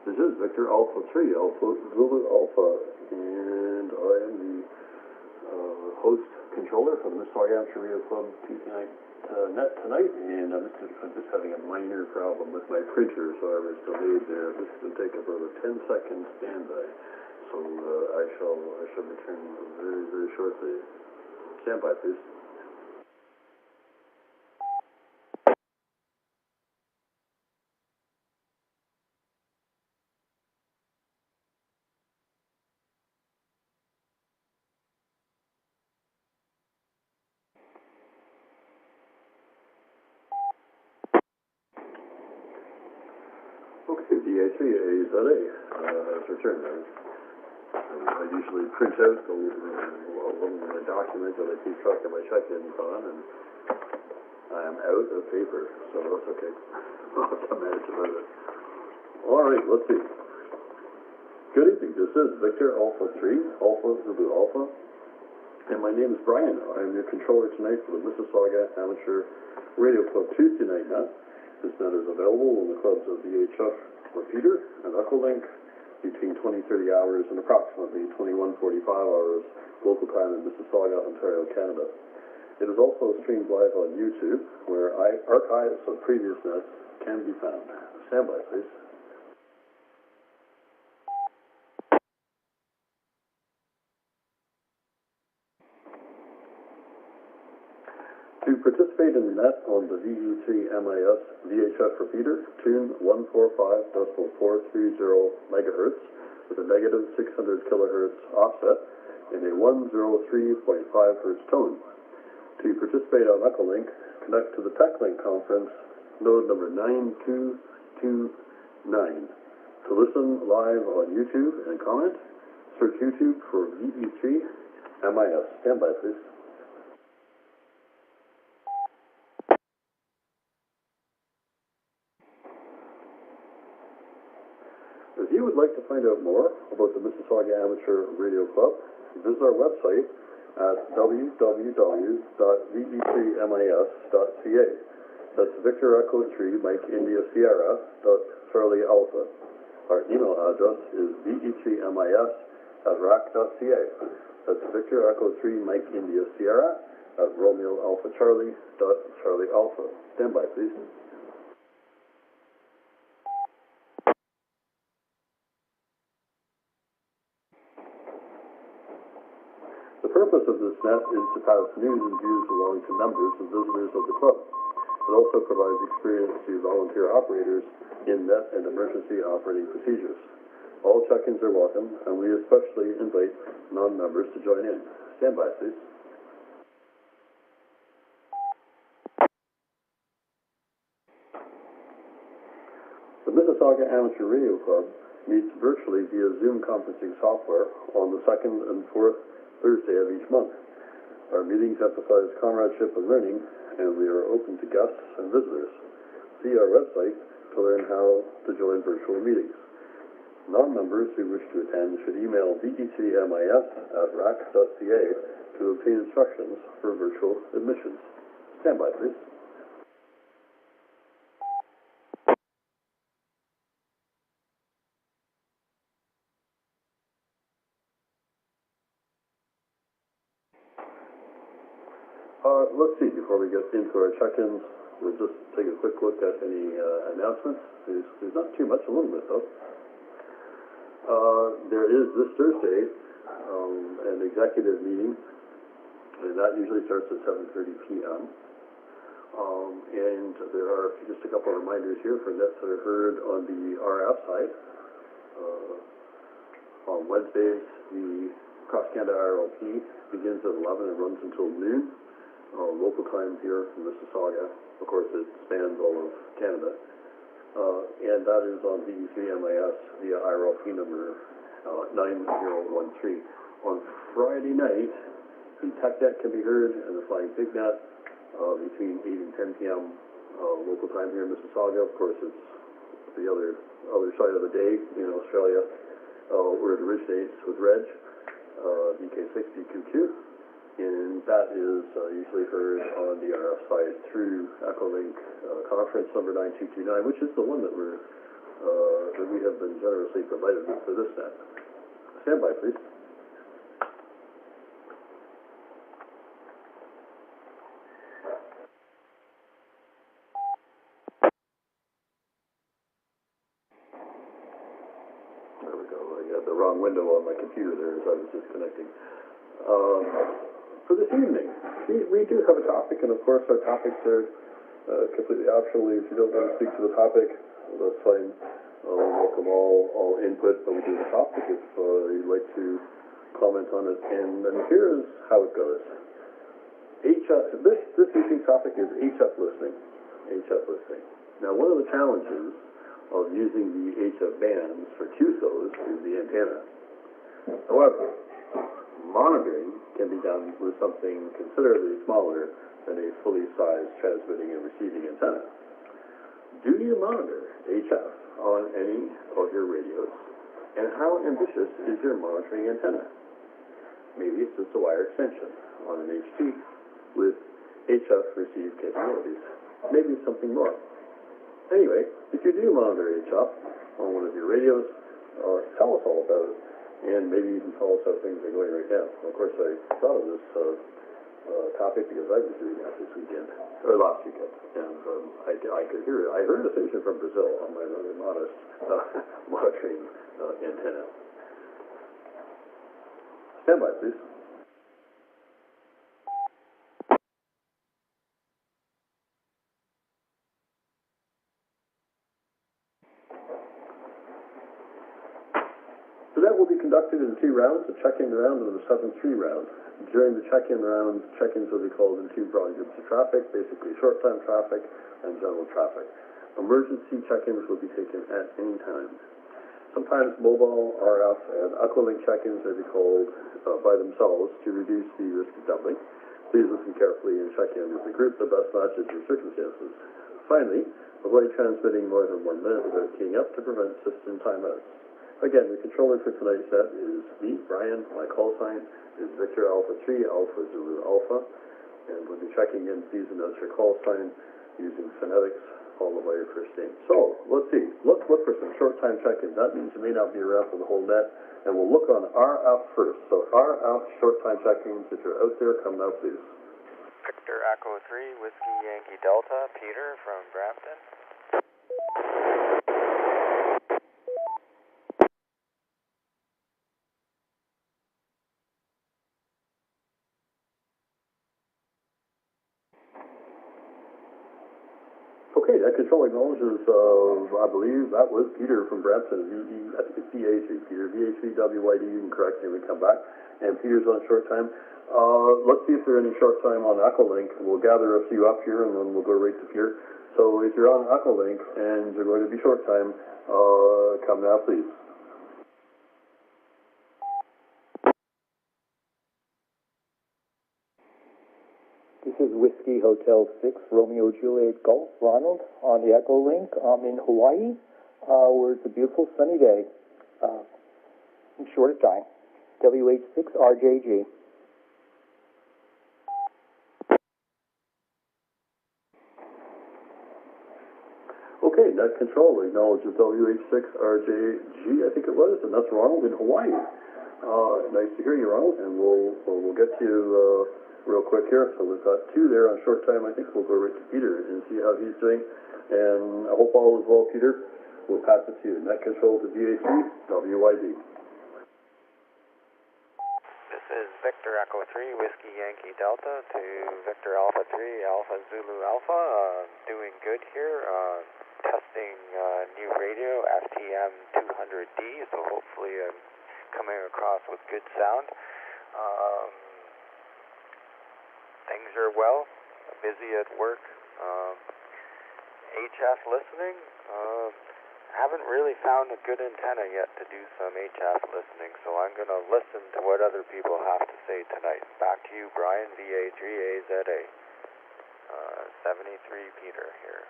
This is Victor Alpha 3, Alpha Zulu Alpha, and I am the host controller for the Mississauga Amateur Radio Club VE3MIS Net tonight, and I'm just having a minor problem with my printer, so I was delayed there. This is going to take about a 10-second standby, so I shall return very, very shortly. Stand by, please. Okay, VE3AZA has returned. I usually print out the document that I keep track of my check-ins on, and I am out of paper, so that's okay. I'll have to manage about it. All right, let's see. Good evening. This is Victor Alpha 3, Alpha Zulu Alpha, and my name is Brian. I am your controller tonight for the Mississauga Amateur Radio Club Tuesday Night Net. This net is available on the clubs of VHF Repeater and Equilink between 20-30 hours and approximately 21-45 hours local time in Mississauga, Ontario, Canada. It is also streamed live on YouTube, where archives of previous nets can be found. Stand by, please. To participate in the net on the VE3MIS VHF repeater, tune 145.430 megahertz with a negative 600 kilohertz offset in a 103.5 hertz tone. To participate on Equilink, connect to the TechLink conference, node number 9229. To listen live on YouTube and comment, search YouTube for VE3MIS. Stand by, please. If you would like to find out more about the Mississauga Amateur Radio Club, visit our website at www.ve3mis.ca. That's Victor Echo 3 Mike India Sierra Charlie Alpha. Our email address is ve3mis@rac.ca. That's Victor Echo 3 Mike India Sierra @Romeo Alpha Charlie Charlie Alpha. Stand by, please. The purpose of this net is to pass news and views along to members and visitors of the club. It also provides experience to volunteer operators in net and emergency operating procedures. All check-ins are welcome, and we especially invite non-members to join in. Stand by, please. The Mississauga Amateur Radio Club meets virtually via Zoom conferencing software on the second and fourth Thursday of each month. Our meetings emphasize comradeship and learning, and we are open to guests and visitors. See our website to learn how to join virtual meetings. Non-members who wish to attend should email ve3mis@rac.ca to obtain instructions for virtual admissions. Stand by, please. Let's see, before we get into our check-ins, we'll just take a quick look at any announcements. There's not too much, a little bit though. There is this Thursday an executive meeting, and that usually starts at 7:30 p.m. And there are just a couple of reminders here for nets that are heard on the RF side. On Wednesdays, the Cross Canada RLP begins at 11 and runs until noon. Local time here in Mississauga. Of course, it spans all of Canada. And that is on VE3MIS via IRLP number 9013. On Friday night, the TechNet can be heard and the Flying Pig Net between 8 and 10 p.m. Local time here in Mississauga. Of course, it's the other side of the day in Australia, where it originates with Reg, VK60QQ. And that is usually heard on the RF side through Equilink conference number 9229, which is the one that we're that we have been generously provided with for this net. Stand by, please. There we go. I got the wrong window on my computer there as I was just connecting. For this evening, we do have a topic, and of course our topics are completely optional. If you don't want to speak to the topic, that's fine. Welcome all input, but we do the topic if you'd like to comment on it. And here's how it goes. This evening's topic is HF listening. HF listening. Now, one of the challenges of using the HF bands for QSOs is the antenna. However, monitoring can be done with something considerably smaller than a fully sized transmitting and receiving antenna. Do you monitor HF on any of your radios? And how ambitious is your monitoring antenna? Maybe it's just a wire extension on an HT with HF receive capabilities. Maybe it's something more. Anyway, if you do monitor HF on one of your radios, tell us all about it. And maybe even tell us how things are going right now. Of course, I thought of this topic because I was doing that this weekend, or last weekend, and I could hear it. I heard a station from Brazil on my really modest monitoring antenna. Stand by, please. So that will be conducted in 2 rounds, a check-in round and a 7-3 round. During the check-in rounds, check-ins will be called in 2 broad groups of traffic, basically short-time traffic and general traffic. Emergency check-ins will be taken at any time. Sometimes mobile, RF, and Aqualink check-ins may be called by themselves to reduce the risk of doubling. Please listen carefully and check in with the group that best matches your circumstances. Finally, avoid transmitting more than 1 minute without keying up to prevent system timeouts. Again, the controller for tonight's set is me, Brian. My call sign is Victor Alpha 3, Alpha Zulu Alpha. And when you're checking in, please announce your call sign using phonetics, followed by your first name. So, let's see. Let's look for some short-time check-ins. That means you may not be around for the whole net. And we'll look on RF first. So, RF short-time check-ins, if you're out there, come now, please. Victor Echo 3, Whiskey Yankee Delta, Peter from Brampton. Okay, that control acknowledges, I believe that was Peter from Brampton, I think it's VA3, Peter, VA3WYD, you can correct me when we come back. And Peter's on short time. Let's see if there are any short time on Aqualink. We'll gather a few up here and then we'll go right to Peter. So if you're on Aqualink and you're going to be short time, come now, please. This is Whiskey Hotel 6, Romeo Juliet Golf, Ronald, on the Echo Link. I'm in Hawaii, where it's a beautiful sunny day, in short of time. WH6RJG. Okay, net control acknowledges WH6RJG, I think it was, and that's Ronald in Hawaii. Nice to hear you, Ronald, and we'll get to you real quick here. So we've got 2 there on short time. I think we'll go right to Peter and see how he's doing. And I hope all is well, Peter. We'll pass it to you. Net control to VA3, WYD. This is Victor Echo 3, Whiskey Yankee Delta to Victor Alpha 3, Alpha Zulu Alpha. Doing good here. Testing new radio, FTM 200D, so hopefully I'm coming across with good sound. Things are well, busy at work. HF listening, haven't really found a good antenna yet to do some HF listening, so I'm going to listen to what other people have to say tonight. Back to you, Brian, VA3AZA. 73 Peter here.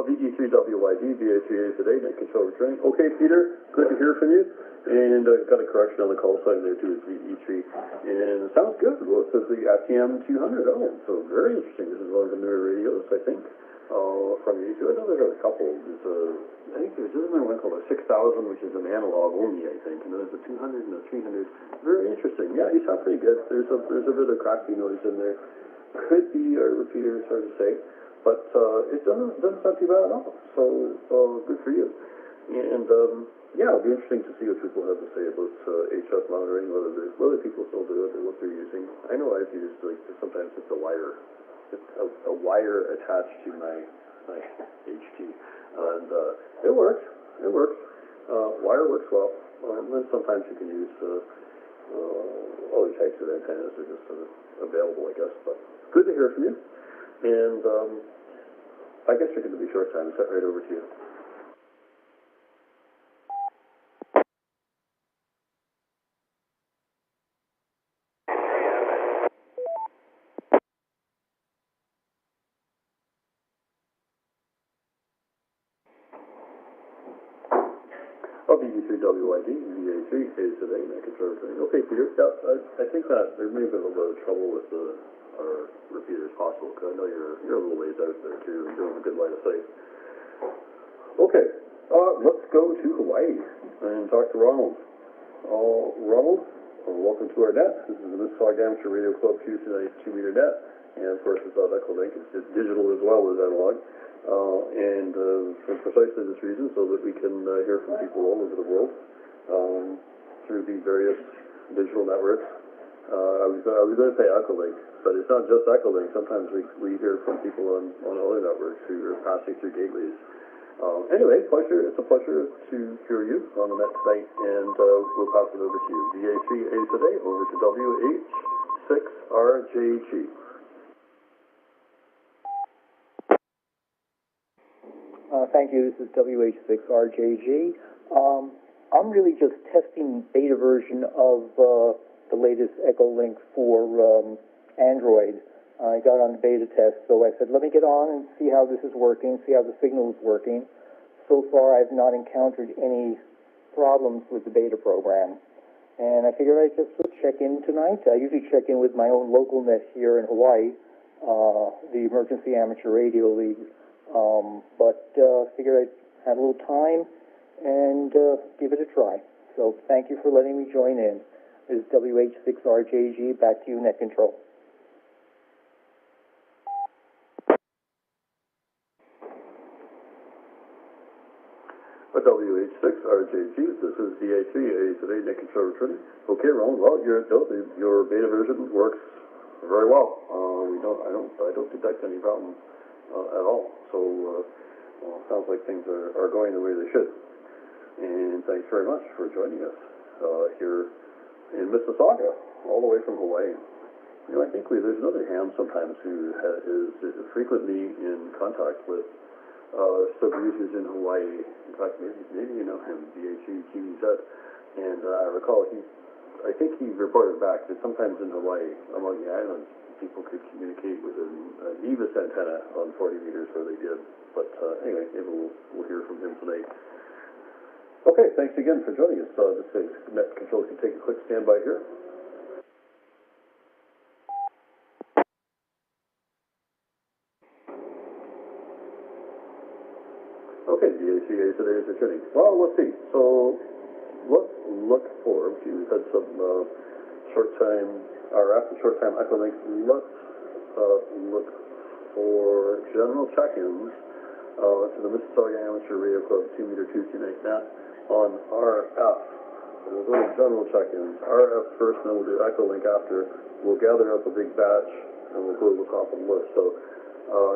VE3WYD, VE3MIS VHF VE3 today, net control returning. Okay, Peter, good to hear from you. And got a correction on the call sign there too, it's VE3. And it sounds good. Well, it says the FTM 200. Oh, so very interesting. This is one of the newer radios, I think, from VE3. I know there's a couple. I think there's one called a 6000, which is an analog only, I think. And there's a 200 and a 300. Very interesting. Yeah, you sound pretty good. There's a bit of crackly noise in there. Could be a repeater, it's hard to say. But it doesn't sound too bad at all. So good for you. And yeah, it'll be interesting to see what people have to say about HF monitoring, whether people still do it or what they're using. I know I've used, like, sometimes it's a wire. It's a wire attached to my HT. And it works. It works. Wire works well. And then sometimes you can use other types of antennas. They're just available, I guess. But good to hear from you. And I guess you're going to be short time. Set right over to you. VE3WID, VA3 is today, net control returning. Okay, Peter, yeah, I think that there may have been a little bit of trouble with our repeaters possible, because I know you're a little ways out there too, and doing a good line of sight. Okay, let's go to Hawaii and talk to Ronald. Ronald, welcome to our net. This is the Mississauga Amateur Radio Club 2meter net, and of course it's on Echolink. It's digital as well as analog. And for precisely this reason, so that we can hear from people all over the world through the various digital networks. I was going to say Echolink, but it's not just Echolink. Sometimes we hear from people on other networks who are passing through gateways. Anyway, it's a pleasure to hear you on the net tonight, and we'll pass it over to you. VA3A today, over to WH6RJG. Thank you. This is WH6RJG. I'm really just testing beta version of the latest Echolink for Android. I got on the beta test, so I said, let me get on and see how this is working, see how the signal is working. So far, I've not encountered any problems with the beta program. And I figured I'd just check in tonight. I usually check in with my own local net here in Hawaii, the Emergency Amateur Radio League. But figured I'd have a little time and give it a try. So thank you for letting me join in. This is WH6RJG, back to you, Net Control. WH6RJG, this is VA3A today, Net Control returning. Okay, Ron, well, your beta version works very well. I don't detect any problem at all. So, well, it sounds like things are going the way they should. And thanks very much for joining us here in Mississauga, all the way from Hawaii. You know, I think there's another ham sometimes who is frequently in contact with sub-users in Hawaii. In fact, maybe you know him, VHEGZ. And I recall I think he reported back that sometimes in Hawaii, among the islands, people could communicate with an EVIS antenna on 40 meters where they did. But anyway, maybe we'll hear from him tonight. Okay, thanks again for joining us. This is Net Control can take a quick standby here. Okay, the ACA today is returning. Well, let's see. So let's look forward. We've had some short-time, or after short-time Echolink, let's look for general check-ins to the Mississauga Amateur Radio Club 2-meter Tuesday night net on RF. We'll go to general check-ins. RF first, and then we'll do Echolink after. We'll gather up a big batch, and we'll go to the top of the list. So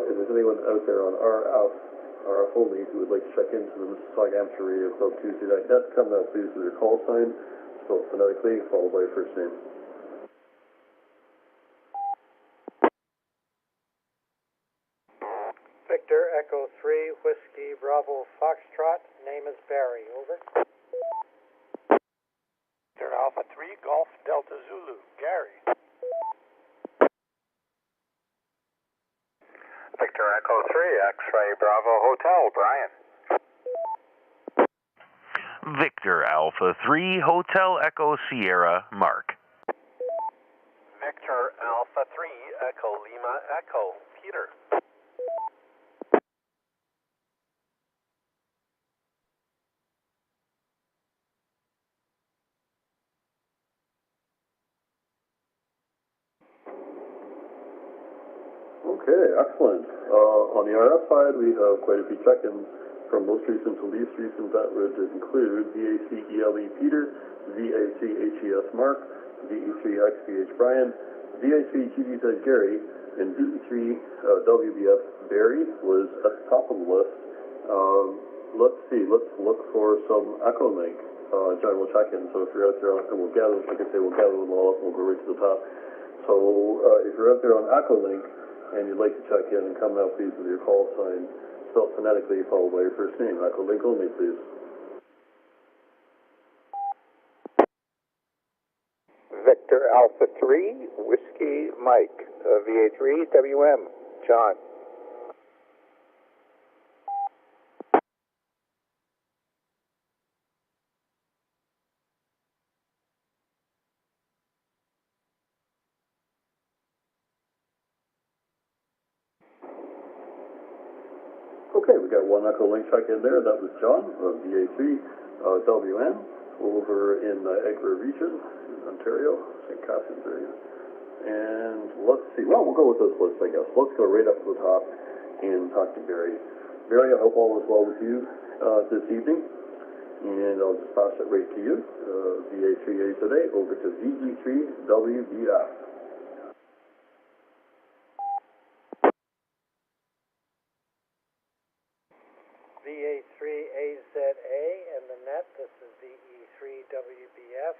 if there's anyone out there on RF only who would like to check into the Mississauga Amateur Radio Club Tuesday night net, come out please with your call sign, spelled phonetically, followed by your first name. Victor Echo 3, Whiskey Bravo Foxtrot, name is Barry, over. Victor Alpha 3, Golf Delta Zulu, Gary. Victor Echo 3, X-Ray Bravo Hotel, Brian. Victor Alpha 3 Hotel Echo Sierra Mark. Victor Alpha 3 Echo Lima Echo Peter. Okay, excellent. On the RF side, we have quite a few check-ins. From most recent to least recent, that would include VAC-ELE Peter, VAC-HES Mark, VE3XBH Brian, VAC-GDZ Gary, and VE3WBF Barry was at the top of the list. Let's see, let's look for some Echolink general check-in. So if you're out there, and we'll gather, like I say, we'll gather them all up and we'll go right to the top. So if you're out there on Echolink and you'd like to check in and come now, please, with your call sign spelled phonetically followed by your first name. Echolink only, please. Victor Alpha 3, Whiskey Mike, VA3WM, John. Okay, we got one Echolink check in there. That was John of VA3WN over in the Egra region, Ontario, St. Catharines area. And let's see, well, we'll go with this list, I guess. Let's go right up to the top and talk to Barry. Barry, I hope all is well with you this evening. And I'll just pass it right to you. VA3A today over to VE3WBF. VA3AZA and the net. This is VE3WBF.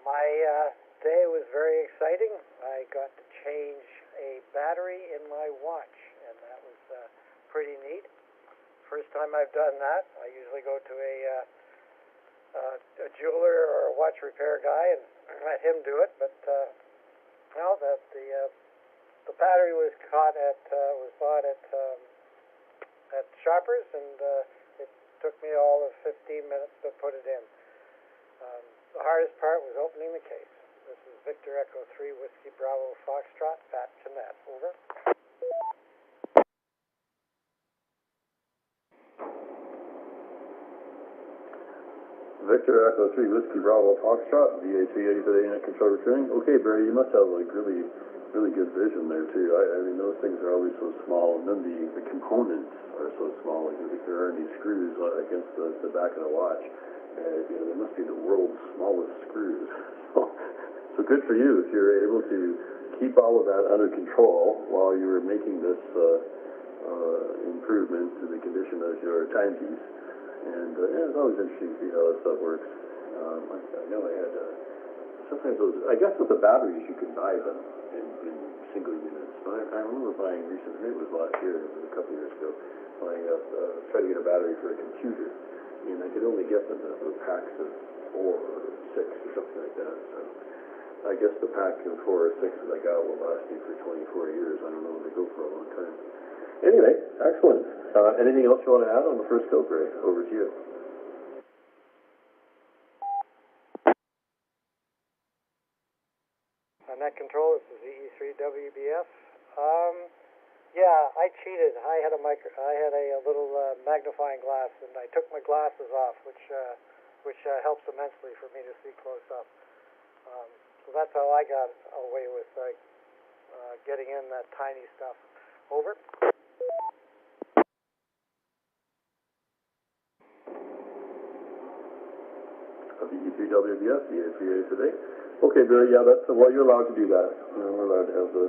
My day was very exciting. I got to change a battery in my watch, and that was pretty neat. First time I've done that. I usually go to a jeweler or a watch repair guy and let him do it, but well, the battery was bought at Shoppers, and it took me all of 15 minutes to put it in. The hardest part was opening the case. This is Victor Echo 3 Whiskey Bravo Foxtrot, back to net. Over. Victor Echo 3 Whiskey Bravo Foxtrot, VA3A today in control returning. Okay, Barry, you must have like really good vision there too. I mean, those things are always so small, and then the components are so small. Like if there are any screws against the back of the watch, you know, they must be the world's smallest screws. So good for you if you're able to keep all of that under control while you were making this improvement to the condition of your timepiece. And yeah, it's always interesting to see how that stuff works. I know I had sometimes those. I guess with the batteries you can buy them in single units. But I remember buying recently. It was last year. It was a couple years ago. Buying trying to get a battery for a computer, and I could only get them in packs of 4 or 6 or something like that. So I guess the pack of 4 or 6 that I got will last me for 24 years. I don't know. They go for a long time. Anyway, excellent. Anything else you want to add on the first scope, Ray? Over to you. On net control, this is VE3WBF. Yeah, I cheated. I had a little magnifying glass, and I took my glasses off, which helps immensely for me to see close up. So that's how I got away with getting in that tiny stuff. Over. VE3WBF, VA3A today. Okay, Barry, yeah, that's, well, you're allowed to do that. You know, we're allowed to have the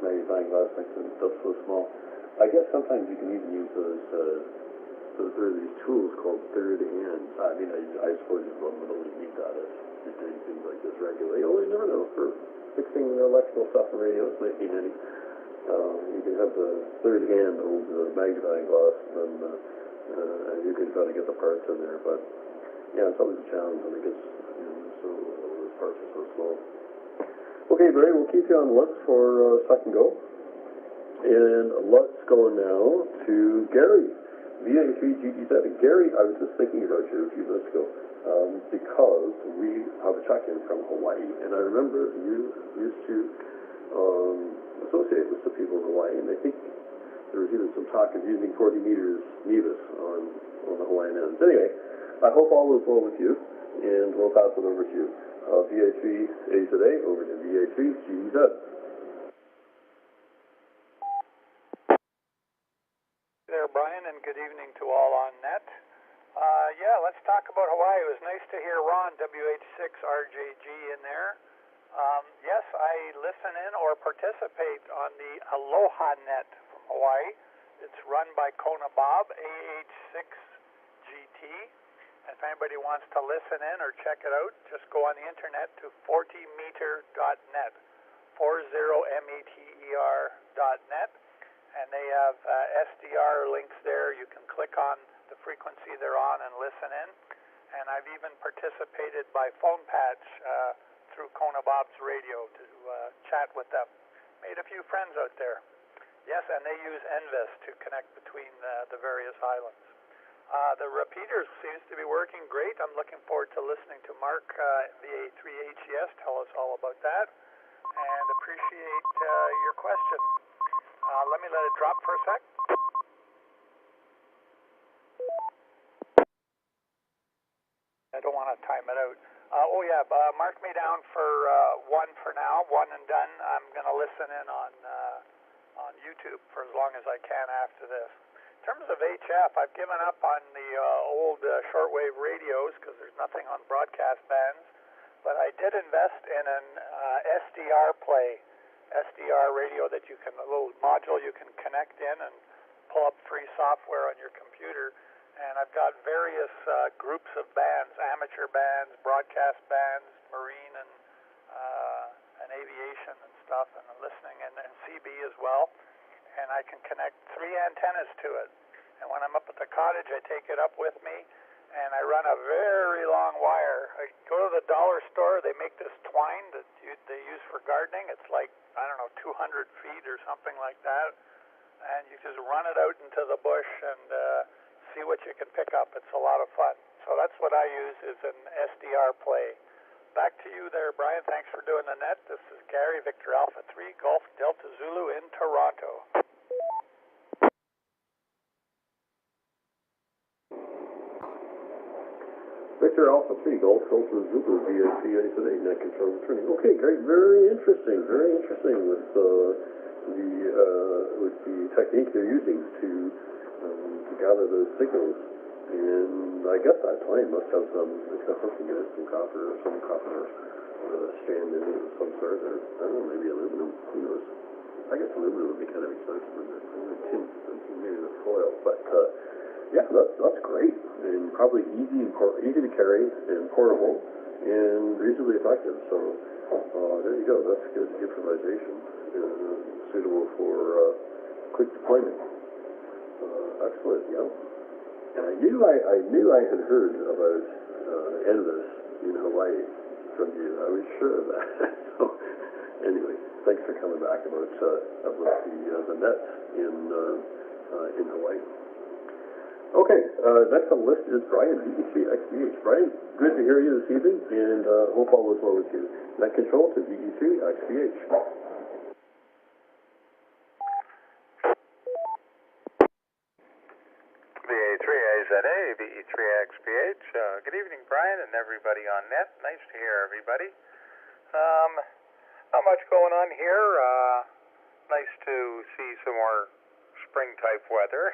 magnifying glass next to it. That's so small. I guess sometimes you can even use those, there are these tools called third hands. I mean, I suppose one would only need that if you're doing things like this regularly. You never know, for fixing electrical stuff and radios might be handy. You can have the third hand over the magnifying glass, and you can try to get the parts in there, but yeah, it's always a challenge when it gets, you know, so the parts are so slow. Okay, Barry, we'll keep you on the list for second go. And let's go now to Gary. VA3GD7. Gary, I was just thinking about you a few minutes ago, because we have a check-in from Hawaii, and I remember you used to associate with some people in Hawaii, and I think there was even some talk of using 40 meters Nevis on the Hawaiian ends. Anyway, I hope all is well with you, and we'll pass it over to you. VA3A today, over to VA3GZ. There, Brian, and good evening to all on net. Yeah, let's talk about Hawaii. It was nice to hear Ron, WH6RJG, in there. Yes, I listen in or participate on the Aloha Net from Hawaii. It's run by Kona Bob, AH6GT. And if anybody wants to listen in or check it out, just go on the internet to 40meter.net, 40meter.net. And they have SDR links there. You can click on the frequency they're on and listen in. And I've even participated by phone patch through Kona Bob's radio to chat with them. Made a few friends out there. Yes, and they use NVIS to connect between the various islands. The repeater seems to be working great. I'm looking forward to listening to Mark, VA3HES, tell us all about that. And appreciate your question. Let me let it drop for a sec. I don't want to time it out. Mark me down for one for now, one and done. I'm going to listen in on YouTube for as long as I can after this. In terms of HF, I've given up on the old shortwave radios because there's nothing on broadcast bands, but I did invest in an SDR radio that you can, a little module you can connect in and pull up free software on your computer. And I've got various groups of bands, amateur bands, broadcast bands, marine and aviation and stuff, and I'm listening in CB as well. And I can connect 3 antennas to it. And when I'm up at the cottage, I take it up with me, and I run a very long wire. I go to the dollar store. They make this twine that they use for gardening. It's like, I don't know, 200 feet or something like that. And you just run it out into the bush and see what you can pick up. It's a lot of fun. So that's what I use, is an SDR play. Back to you there, Brian. Thanks for doing the net. This is Gary, Victor Alpha 3, Golf Delta Zulu in Toronto. Victor Alpha 3, Golf Delta Zulu, VA today, net control returning. Okay, great. Very interesting with the technique they're using to gather those signals. And I guess that twine must have some copper strand in it of some sort, or I don't know, maybe aluminum, who knows. I guess aluminum would be kind of expensive in the tin, maybe the foil, but yeah, that's great, and probably easy to carry, and portable, and reasonably effective, so there you go, that's good improvisation, suitable for quick deployment. Excellent, yeah. And I knew I had heard about NVIS in Hawaii from you. I was sure of that. So anyway, thanks for coming back about the nets in Hawaii. Okay, next on the list is Brian, VE3XVH. Brian, good to hear you this evening, and hope all is well with you. Net control to VE3XVH. VA3AZA, VE3XPH. Good evening, Brian, and everybody on net. Nice to hear everybody. Not much going on here. Nice to see some more spring-type weather.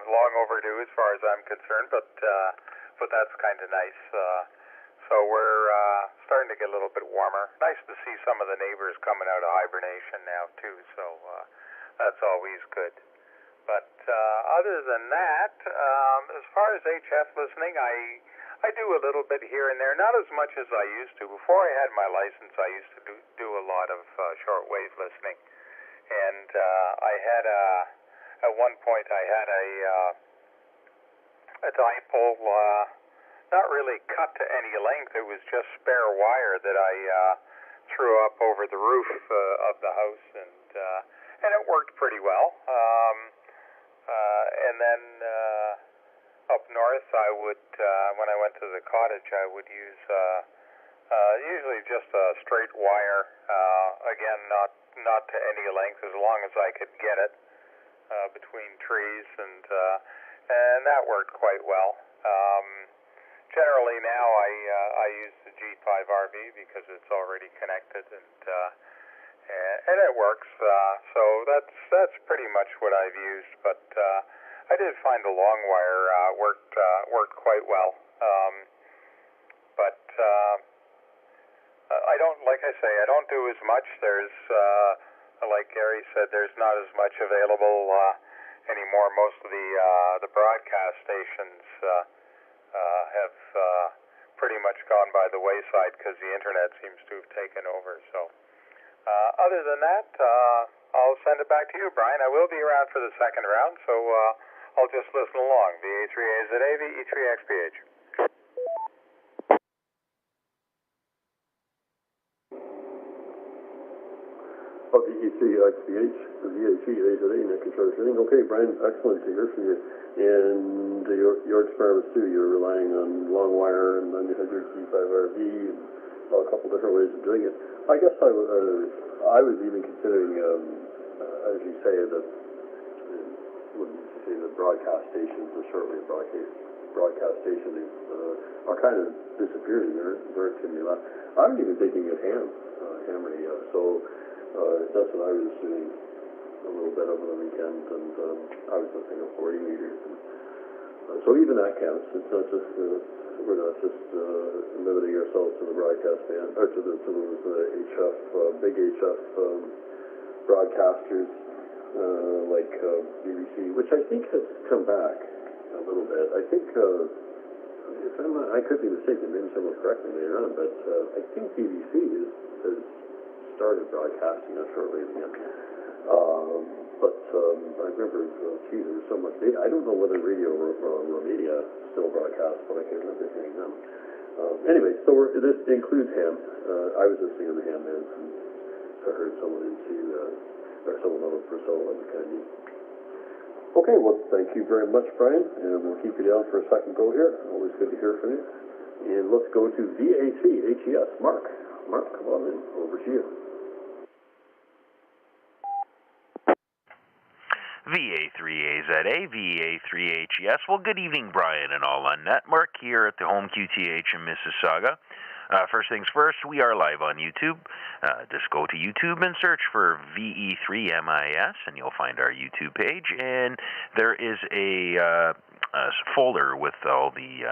Long overdue as far as I'm concerned, but that's kind of nice. So we're starting to get a little bit warmer. Nice to see some of the neighbors coming out of hibernation now, too, so that's always good. But other than that, as far as HF listening, I do a little bit here and there, not as much as I used to. Before I had my license, I used to do a lot of shortwave listening. And I had at one point I had a dipole, not really cut to any length. It was just spare wire that I threw up over the roof of the house, and it worked pretty well. And then up north, I would, when I went to the cottage, I would use usually just a straight wire. Again, not to any length, as long as I could get it between trees, and that worked quite well. Generally now, I use the G5RV because it's already connected, and it works. So that's pretty much what I've used. But I did find the long wire worked quite well. But I don't, like I say, I don't do as much. There's, like Gary said, there's not as much available anymore. Most of the broadcast stations have pretty much gone by the wayside because the internet seems to have taken over. So other than that, I'll send it back to you, Brian. I will be around for the second round, so I'll just listen along. VA3AZA, VE3XPH. VE3XPH, VA3AZA, net control training. Okay, Brian, excellent to hear from you. And your experiments too, you're relying on long wire, and then you had your G5RV, and a couple different ways of doing it. I guess I was even considering, as you say, the broadcast stations, the shortwave broadcast stations are kind of disappearing. They're accumulating. I was even thinking of ham radio. So that's what I was doing a little bit over the weekend, and I was listening to 40 meters. And, so even that counts. It's not just we're not just limiting ourselves to the broadcast band or to those HF big HF broadcasters like BBC, which I think has come back a little bit. I think if I'm not, I could be mistaken. Maybe someone will correct me later on, but I think BBC has started broadcasting on shortwave again. But I remember, there was so much data. I don't know whether Radio Romania still broadcasts, but I can remember hearing them. Anyway, so this includes ham. I was listening to the ham bands, and I heard someone or someone on for so long. Kind of neat. Okay, well, thank you very much, Brian, and we'll keep you down for a second go here. Always good to hear from you. And let's go to VA3HES. Mark, come on in. Over to you. VA3AZA, VA3HES. Well, good evening, Brian and all on net. Mark here at the home QTH in Mississauga. First things first, we are live on YouTube. Just go to YouTube and search for VE3MIS, and you'll find our YouTube page. And there is a folder with all the,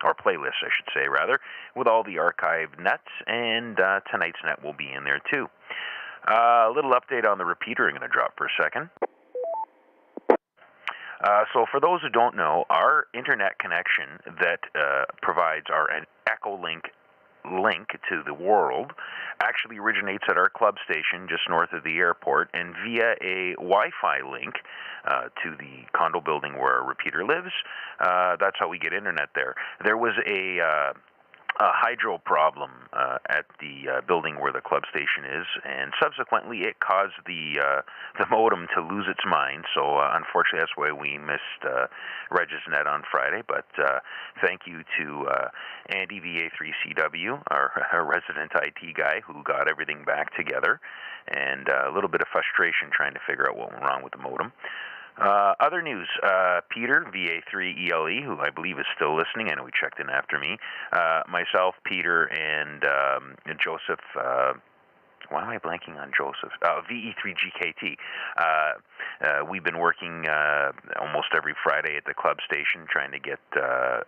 or playlist, I should say, rather, with all the archived nets, and tonight's net will be in there, too. A little update on the repeater I'm going to drop for a second. So for those who don't know, our internet connection that provides our Echolink link to the world actually originates at our club station just north of the airport, and via a Wi-Fi link to the condo building where our repeater lives. That's how we get internet there. There was a hydro problem at the building where the club station is, and subsequently it caused the modem to lose its mind. So unfortunately, that's why we missed Regis Net on Friday. But thank you to Andy VA3CW, our resident IT guy, who got everything back together, and a little bit of frustration trying to figure out what went wrong with the modem. Other news, Peter, VA3ELE, who I believe is still listening. I know he checked in after me. Myself, Peter, and Joseph, why am I blanking on Joseph? VE3GKT. We've been working almost every Friday at the club station trying to get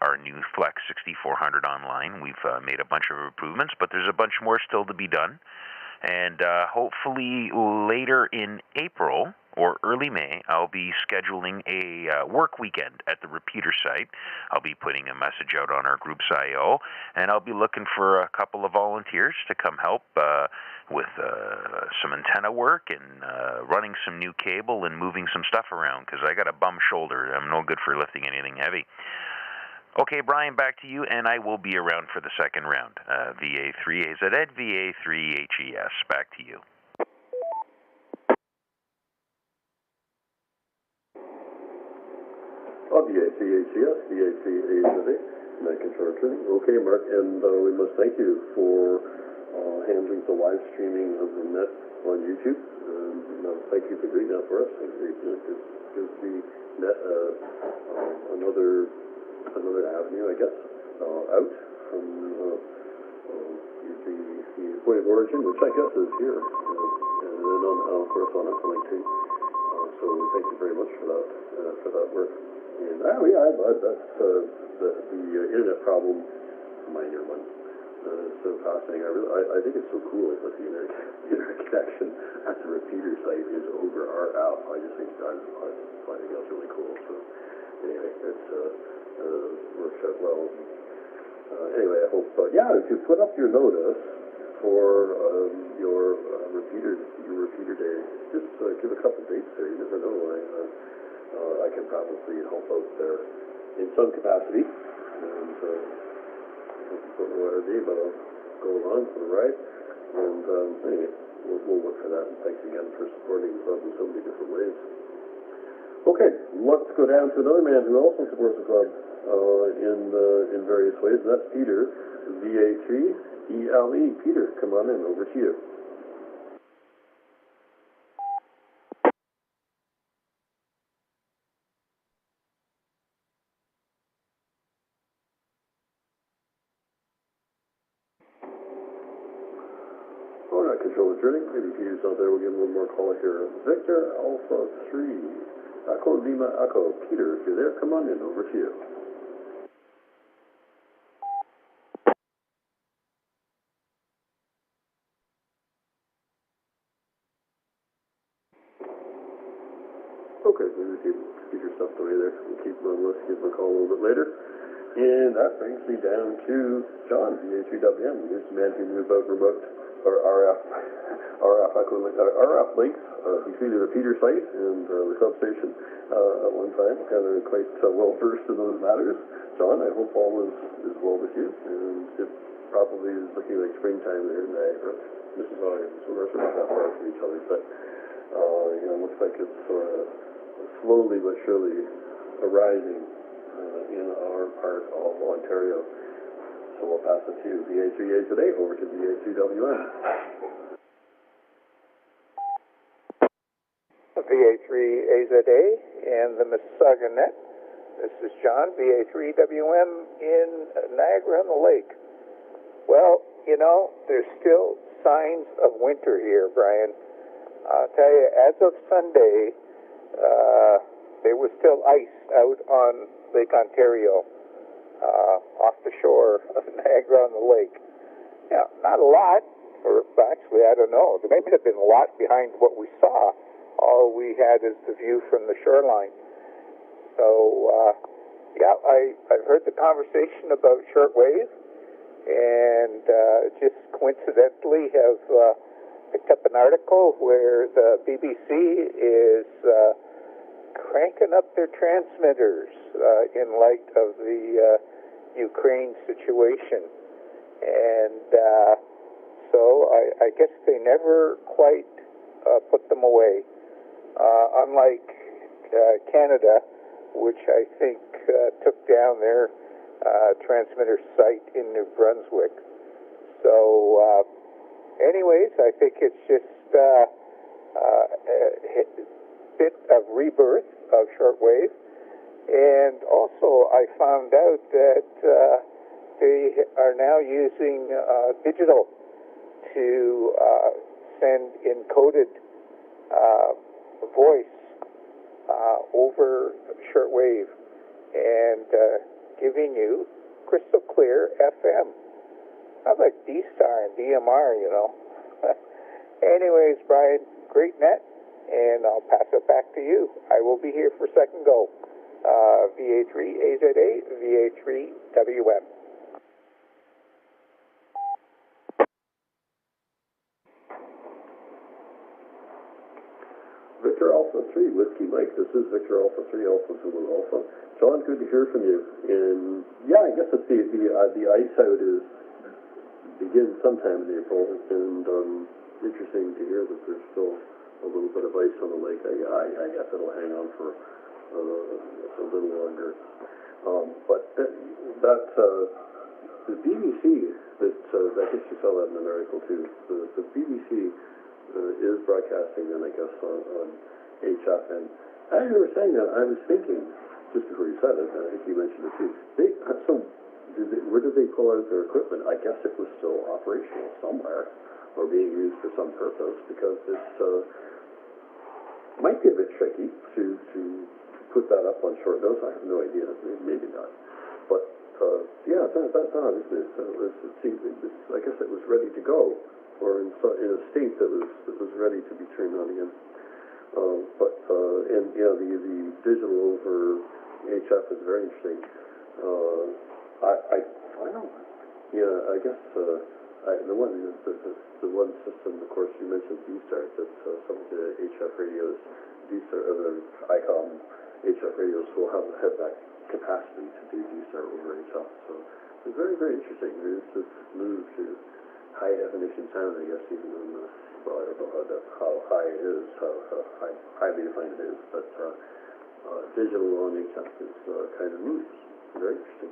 our new Flex 6400 online. We've made a bunch of improvements, but there's a bunch more still to be done. And hopefully later in April or early May, I'll be scheduling a work weekend at the repeater site. I'll be putting a message out on our group's I.O., and I'll be looking for a couple of volunteers to come help with some antenna work and running some new cable and moving some stuff around, because I got a bum shoulder. I'm no good for lifting anything heavy. Okay, Brian, back to you, and I will be around for the second round. VA3AZA, VA3HES, back to you. VA3HCS, VA3AZA, net controller training. Okay, Mark, and we must thank you for handling the live streaming of the net on YouTube. Thank you for doing that for us. It gives the net another avenue, I guess, out from the point of origin, which I guess is here, and then of course on Uplink too. So thank you very much for that work. And that's the internet problem, minor one. So fascinating. I think it's so cool that the internet connection at the repeater site is over our app. I just think I think that's really cool. So anyway, it's works out well. Anyway, I hope if you put up your notice for your repeater day, just give a couple dates there. You never know. I can probably help out there in some capacity, and don't know what it'll be, but I'll go along for the ride. And anyway, we'll look for that. And thanks again for supporting the club in so many different ways. Okay, let's go down to another man who also supports the club in various ways, and that's Peter, VA3ELE. Peter, come on in. Over to you. Control the journey. Maybe Peter's out there. We'll give him one more call here. Victor Alpha 3. Echo Lima Echo. Peter, if you're there, come on in. Over to you. Okay, maybe Peter stepped away there. We'll keep him on the list. Give him a call a little bit later. And that brings me down to John, VA3WM. Here's the man who moved out remote, or RF links between the repeater site and the club station at one time. Kind of quite well versed in those matters. John, I hope all is well with you, and it probably is looking like springtime there in Niagara, Mississauga. So we're not that far from each other, but looks like it's sort of slowly but surely arriving in our part of Ontario. So we'll pass it to VA3A today, over to VA3WM. VA3AZA and the Mississauga Net. This is John, VA3WM in Niagara on the Lake. Well, there's still signs of winter here, Brian. I'll tell you, as of Sunday, there was still ice out on Lake Ontario, off the shore of Niagara on the Lake. Yeah, not a lot, or actually, I don't know. There may have been a lot behind what we saw. All we had is the view from the shoreline. So, I've heard the conversation about shortwave, and just coincidentally have picked up an article where the BBC is cranking up their transmitters in light of the Ukraine situation. And so I guess they never quite put them away. Unlike Canada, which I think took down their transmitter site in New Brunswick. So anyways, I think it's just a bit of rebirth of shortwave. And also I found out that they are now using digital to send encoded voice over shortwave and giving you crystal clear FM. Not like D-Star and DMR, Anyways, Brian, great net, and I'll pass it back to you. I will be here for second go. VA3AZA, VA3WM. Victor Alpha 3, Whiskey Mike. This is Victor Alpha 3, Alpha Zulu Alpha. John, good to hear from you. And I guess it's the ice out begins sometime in April, and interesting to hear that there's still a little bit of ice on the lake. I guess it'll hang on for it's a little longer. But the BBC, I guess you saw that in an article too, the BBC is broadcasting then, I guess, on HF. And as you were saying that, I was thinking, just before you said it, and I think you mentioned it too, where did they pull out their equipment? I guess it was still operational somewhere, or being used for some purpose, because it might be a bit tricky to put that up on short notice. I have no idea, maybe not. But yeah, that's odd, isn't it? So I guess it was ready to go, or in a state that was ready to be turned on again. And yeah, the digital over HF is very interesting. I don't. Yeah, I guess the one system, of course, you mentioned D-Start, that some of the HF radios, D-Start, or the ICOM HF radios will have that capacity to do D-Start over HF. So it's very, very interesting. There's this move to high definition sound, I guess, even on the, well, I don't know how high it is, how highly defined it is, but digital on HF is kind of moves. Very interesting.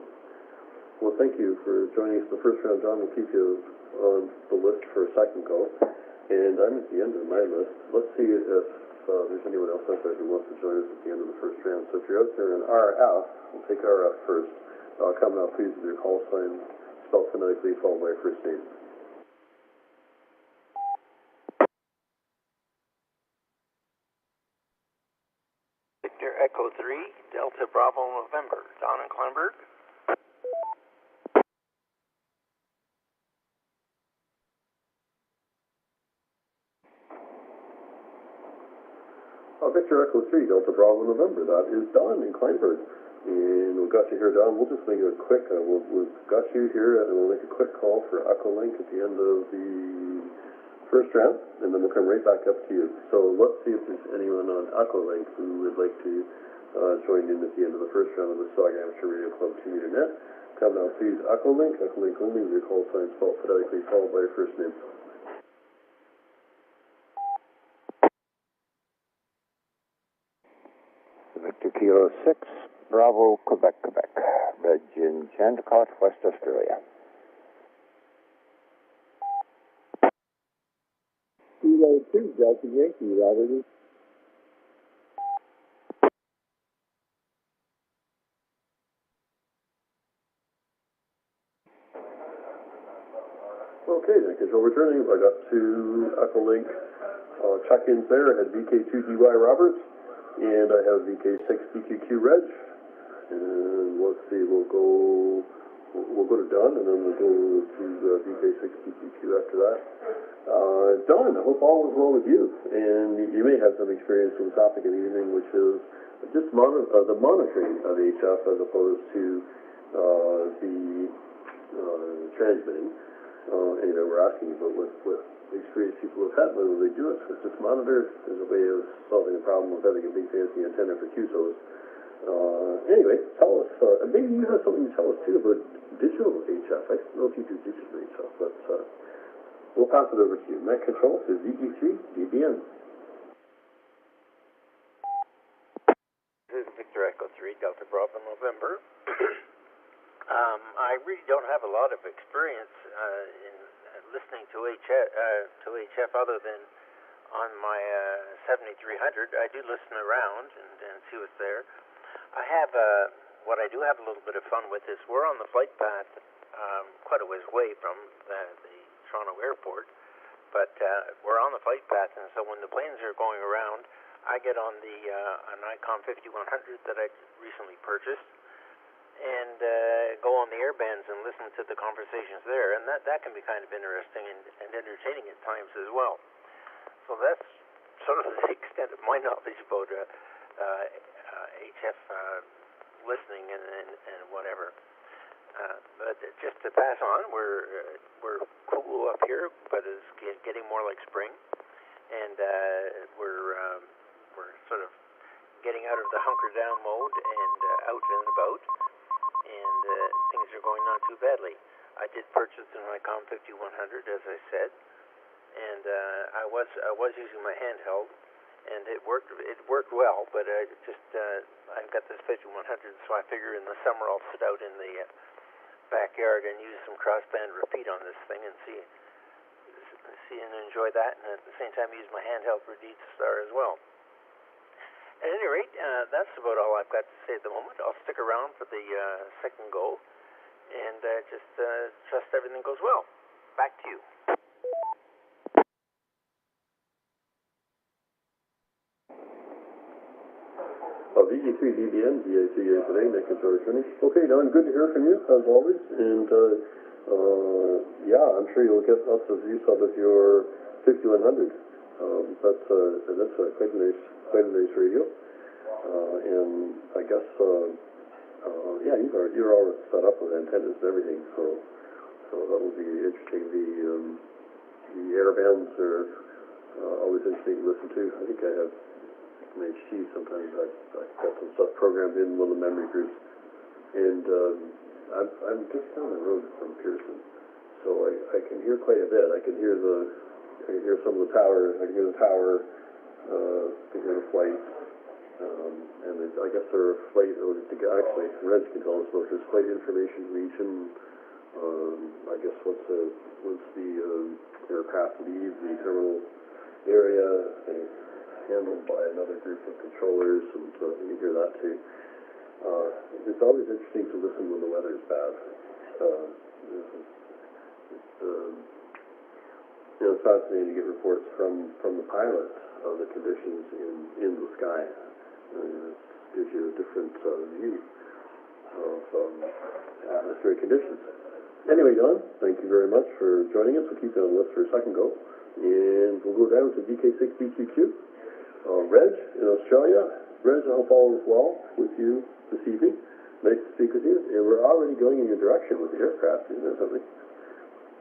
Well, thank you for joining us in the first round, John. We'll keep you on the list for a second go. And I'm at the end of my list. Let's see if there's anyone else out there who wants to join us at the end of the first round. So if you're out there in RF, we'll take RF first. Come out, please, with your call sign, spelled phonetically, followed by first name. Victor Echo 3, Delta Bravo November, Don and Kleinberg. Victor Echo 3, Delta Bravo November. That is Don in Kleinberg. And we've got you here, Don. We'll just make it quick. We've got you here, and we'll make a quick call for Echo Link at the end of the first round, and then we'll come right back up to you. So let's see if there's anyone on Echo Link who would like to join in at the end of the first round of the Mississauga Amateur Radio Club 2-meter net. Come now, please, Echo Link only, with your call sign spelled phonetically, followed by your first name. Victor Kilo 6, Bravo, Quebec, Reg in Chandicott, West Australia. Kilo 2, Delta Yankee, Robert. Okay, then, control returning. I got two Echo Link check-ins there. I had VK2DY Roberts, and I have VK6BQQ Reg. And let's see, we'll go to Don, and then we'll go to VK6BQQ after that. Don, I hope all is well with you. And you may have some experience with the topic of the evening, which is just the monitoring of HF as opposed to the transmitting. Anyway, we're asking about what experience people have had, whether they do it with this monitor as a way of solving the problem of having a big fancy antenna for QSOs. Anyway, tell us, maybe you have something to tell us too about digital HF. I don't know if you do digital HF, but we'll pass it over to you. Net control to VE3 DBN. This is Victor Echo 3, Delta Bravo November. I really don't have a lot of experience in listening to HF other than on my 7300. I do listen around and see what's there. I have what I do have a little bit of fun with is we're on the flight path quite a ways away from the Toronto airport, but we're on the flight path, and so when the planes are going around, I get on an ICOM 5100 that I recently purchased, and go on the airbands and listen to the conversations there, and that can be kind of interesting and entertaining at times as well. So that's sort of the extent of my knowledge about HF listening and whatever. But just to pass on, we're cool up here, but it's getting more like spring, and we're sort of getting out of the hunker down mode and out and about. And things are going not too badly. I did purchase an ICOM 5100, as I said, and I was using my handheld, and it worked well. But I've got this 5100, so I figure in the summer I'll sit out in the backyard and use some crossband repeat on this thing and see and enjoy that, and at the same time use my handheld for D-Star as well. At any rate, that's about all I've got to say at the moment. I'll stick around for the second go, and just trust everything goes well. Back to you. VE3DBN, VA3A today, Nick and George Finney. Okay, Don, good to hear from you, as always, and yeah, I'm sure you'll get lots of use out of your 5100. That's quite a nice radio, and I guess yeah, you're all set up with antennas and everything, so that'll be interesting. The air bands are always interesting to listen to. I think I have an HT sometimes. I've got some stuff programmed in one of the memory groups, and I'm just down the road from Pearson, so I can hear quite a bit. I can hear some of the tower. I can hear the tower. I can hear the flight. And I guess there are flight. Actually, Reg can tell us about this flight information region. I guess once the aircraft leaves the terminal area, they're handled by another group of controllers, and you hear that too. It's always interesting to listen when the weather is bad. It's fascinating to get reports from the pilots of the conditions in the sky. It gives you a different view of atmospheric conditions. Anyway, Don, thank you very much for joining us. We'll keep you on the list for a second go. And we'll go down to VK6BQQ. Reg in Australia. Reg, I hope all is well with you this evening. Nice to speak with you. And we're already going in your direction with the aircraft, isn't that something?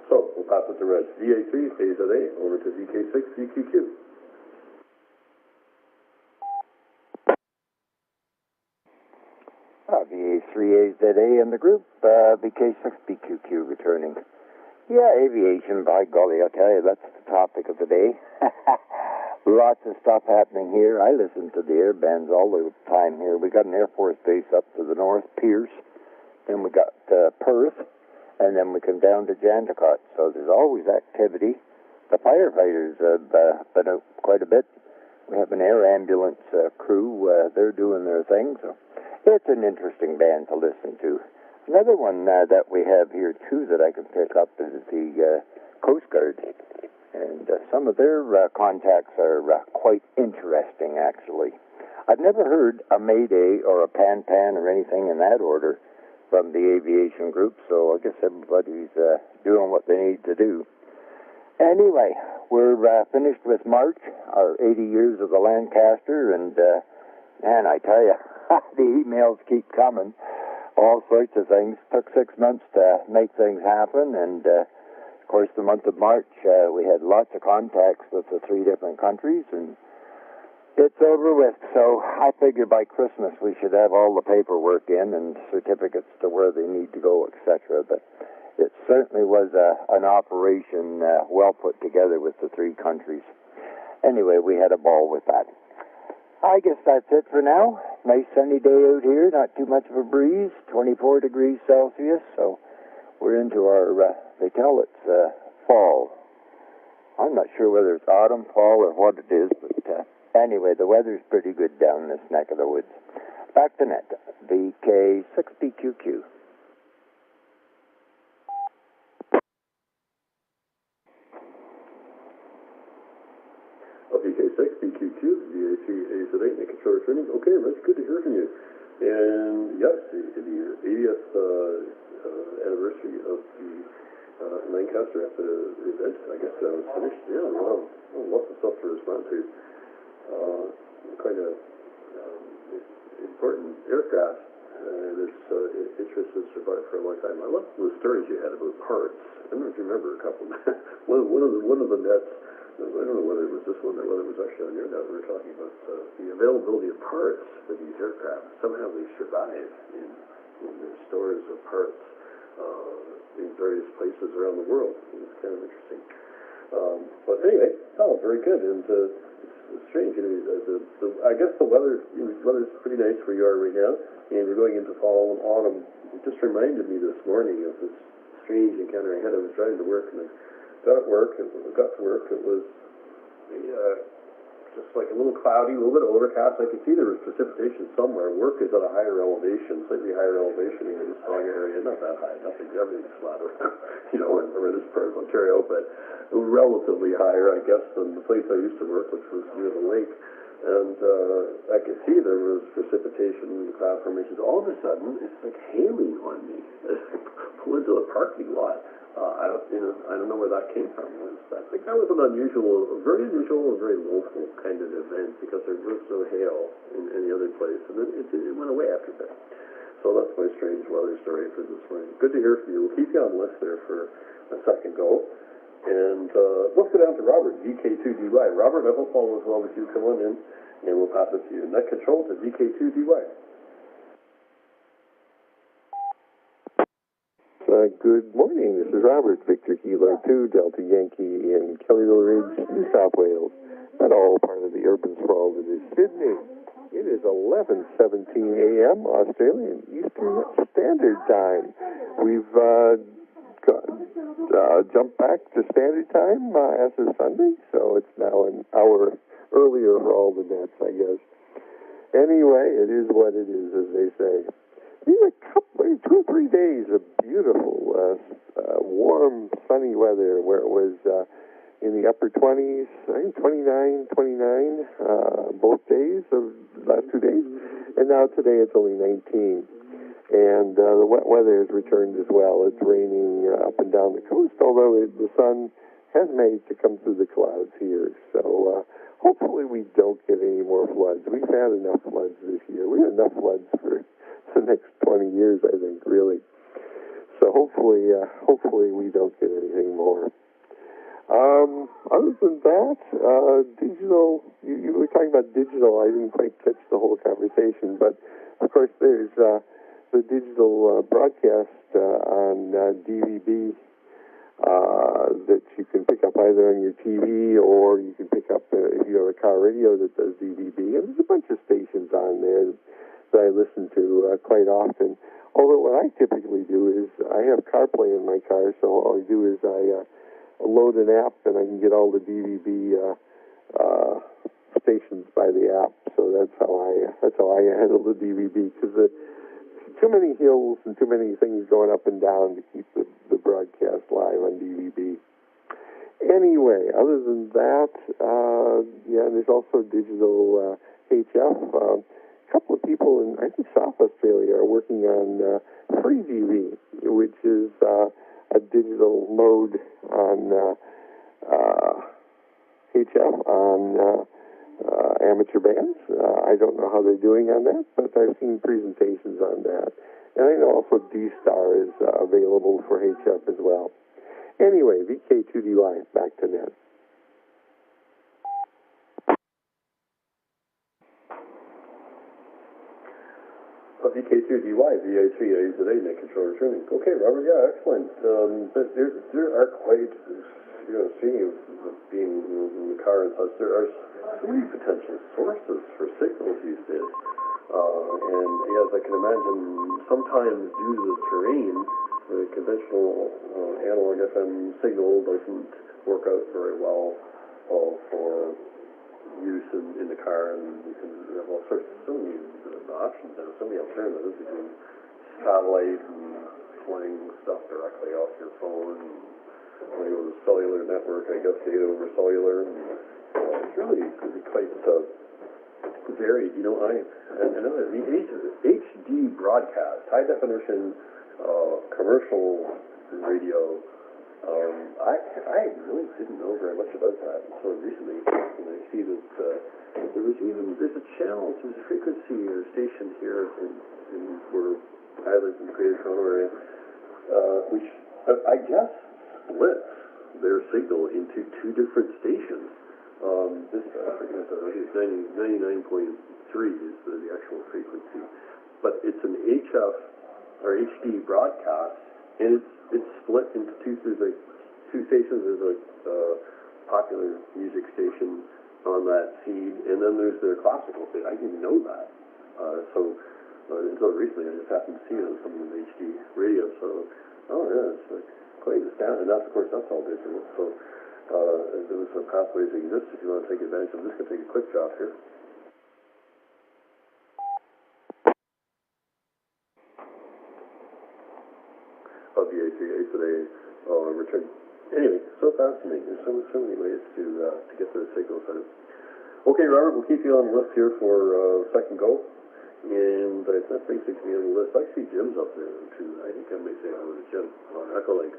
So, we'll pass it to Reg. VA3, AZA, over to VK6BQQ. VA3AZA and the group, VK6BQQ returning. Yeah, aviation, by golly, I'll tell you, that's the topic of the day. Lots of stuff happening here. I listen to the air bands all the time here. We got an Air Force base up to the north, Pierce, then we got Perth, and then we come down to Jandakot. So there's always activity. The firefighters have been out quite a bit. We have an air ambulance crew. They're doing their thing. So it's an interesting band to listen to. Another one that we have here, too, that I can pick up is the Coast Guard. And some of their contacts are quite interesting, actually. I've never heard a Mayday or a Pan-Pan or anything in that order from the aviation group, so I guess everybody's doing what they need to do. Anyway, we're finished with March, our 80 years of the Lancaster, and man, I tell you, the emails keep coming. All sorts of things. Took 6 months to make things happen, and of course the month of March we had lots of contacts with the 3 different countries, and it's over with. So I figure by Christmas we should have all the paperwork in and certificates to where they need to go, etc. But it certainly was an operation well put together with the 3 countries. Anyway, we had a ball with that. I guess that's it for now. Nice sunny day out here, not too much of a breeze, 24 degrees Celsius, so we're into our, they tell it's fall. I'm not sure whether it's autumn, fall, or what it is, but anyway, the weather's pretty good down this neck of the woods. Back to net, VK6BQQ. VK6BQQ, VA3AZA, Nick and George Finney. Okay, that's good to hear from you. And yes, the 80th anniversary of the Lancaster event, I guess that was finished. Yeah, wow, lots of stuff to respond to. Quite a important aircraft, and its interest has survived for a long time. I love the stories you had about parts. I don't know if you remember a couple. one of the nets, I don't know whether it was this one or whether it was actually on your net, we were talking about the availability of parts for these aircraft. Somehow they survive in their stores of parts in various places around the world. It's kind of interesting. But anyway, very good. And strange. You know, I guess the weather's pretty nice where you are right now, and we're going into fall and autumn. It just reminded me this morning of this strange encounter I had. I was driving to work, and I got to work. It was just like a little cloudy, a little bit overcast. I could see there was precipitation somewhere. Work is at a higher elevation, slightly higher elevation in the Mississauga area. Not that high, everything's flat around, you know, in this part of Ontario, but relatively higher, I guess, than the place I used to work, which was near the lake. And I could see there was precipitation, cloud formations. All of a sudden, it's like hailing on me. Pull into the parking lot. I don't know where that came from. I think that was a very unusual and very local kind of event, because there was no hail in any other place, and then it went away after that. So that's my strange weather story for this morning. Good to hear from you. We'll keep you on the list there for a second go. And let's go down to Robert, VK2DY. Robert, I hope all is well with you. Come on in, and we'll pass it to you. Net control to VK2DY. Good morning. This is Robert, Victor Kilo 2, Delta Yankee in Kellyville Ridge, New South Wales. Not all part of the urban sprawl that is Sydney. It is 11:17 a.m. Australian Eastern Standard Time. We've jumped back to Standard Time as of Sunday, so it's now an hour earlier for all the nets, I guess. Anyway, it is what it is, as they say. We had 2 or 3 days of beautiful, warm, sunny weather where it was in the upper 20s, I think 29, both days of the last 2 days. And now today it's only 19. And the wet weather has returned as well. It's raining up and down the coast, although the sun has managed to come through the clouds here. So hopefully we don't get any more floods. We've had enough floods this year. We had enough floods for the next 20 years, I think, really. So hopefully we don't get anything more. Other than that, digital, you were talking about digital. I didn't quite catch the whole conversation, but of course there's the digital broadcast on DVB that you can pick up either on your TV, or you can pick up if you have a car radio that does DVB. And there's a bunch of stations on there that I listen to quite often. Although what I typically do is I have CarPlay in my car, so all I do is I load an app and I can get all the DVB stations by the app. So that's how I handle the DVB, because too many hills and too many things going up and down to keep the broadcast live on DVB. Anyway, other than that, there's also digital HF. A couple of people in, I think, South Australia are working on Free TV, which is a digital mode on HF on amateur bands. I don't know how they're doing on that, but I've seen presentations on that. And I know also D-Star is available for HF as well. Anyway, VK2DY, back to net. VK2DY, VA3 today, net control returning. Okay, Robert, yeah, excellent. But there are quite, speaking of being in the car and such, there are so many potential sources for signals these days. And as I can imagine, sometimes due to the terrain, the conventional analog FM signal doesn't work out very well for use in the car, and you can have all sorts of so many options now, so many alternatives. You can satellite and flying stuff directly off your phone, and when you go to the cellular network, I guess data over cellular, and it's really quite varied. Another HD broadcast, high definition commercial radio. I really didn't know very much about that until recently, and I see that there's a channel, there's a frequency or station here in where I live in the Greater Toronto area, which I guess splits their signal into 2 different stations. I forget, I think it's 99.3 is the actual frequency, but it's an HF or HD broadcast, and it's split into 2 stations. There's a popular music station on that feed, and then there's their classical feed. I didn't know that. Until recently, I just happened to see it on some of the HD radio. So, it's quite astounding. And that's, of course, that's all digital. So, those pathways exist if you want to take advantage. I'm just going to take a quick drop here. VA3A today, return. Anyway, so fascinating. There's so many ways to get the signals out. Okay, Robert, we'll keep you on the list here for second go. And that basically me on the list. I see Jim's up there too. I think I may say hello to Jim on Echo Lake.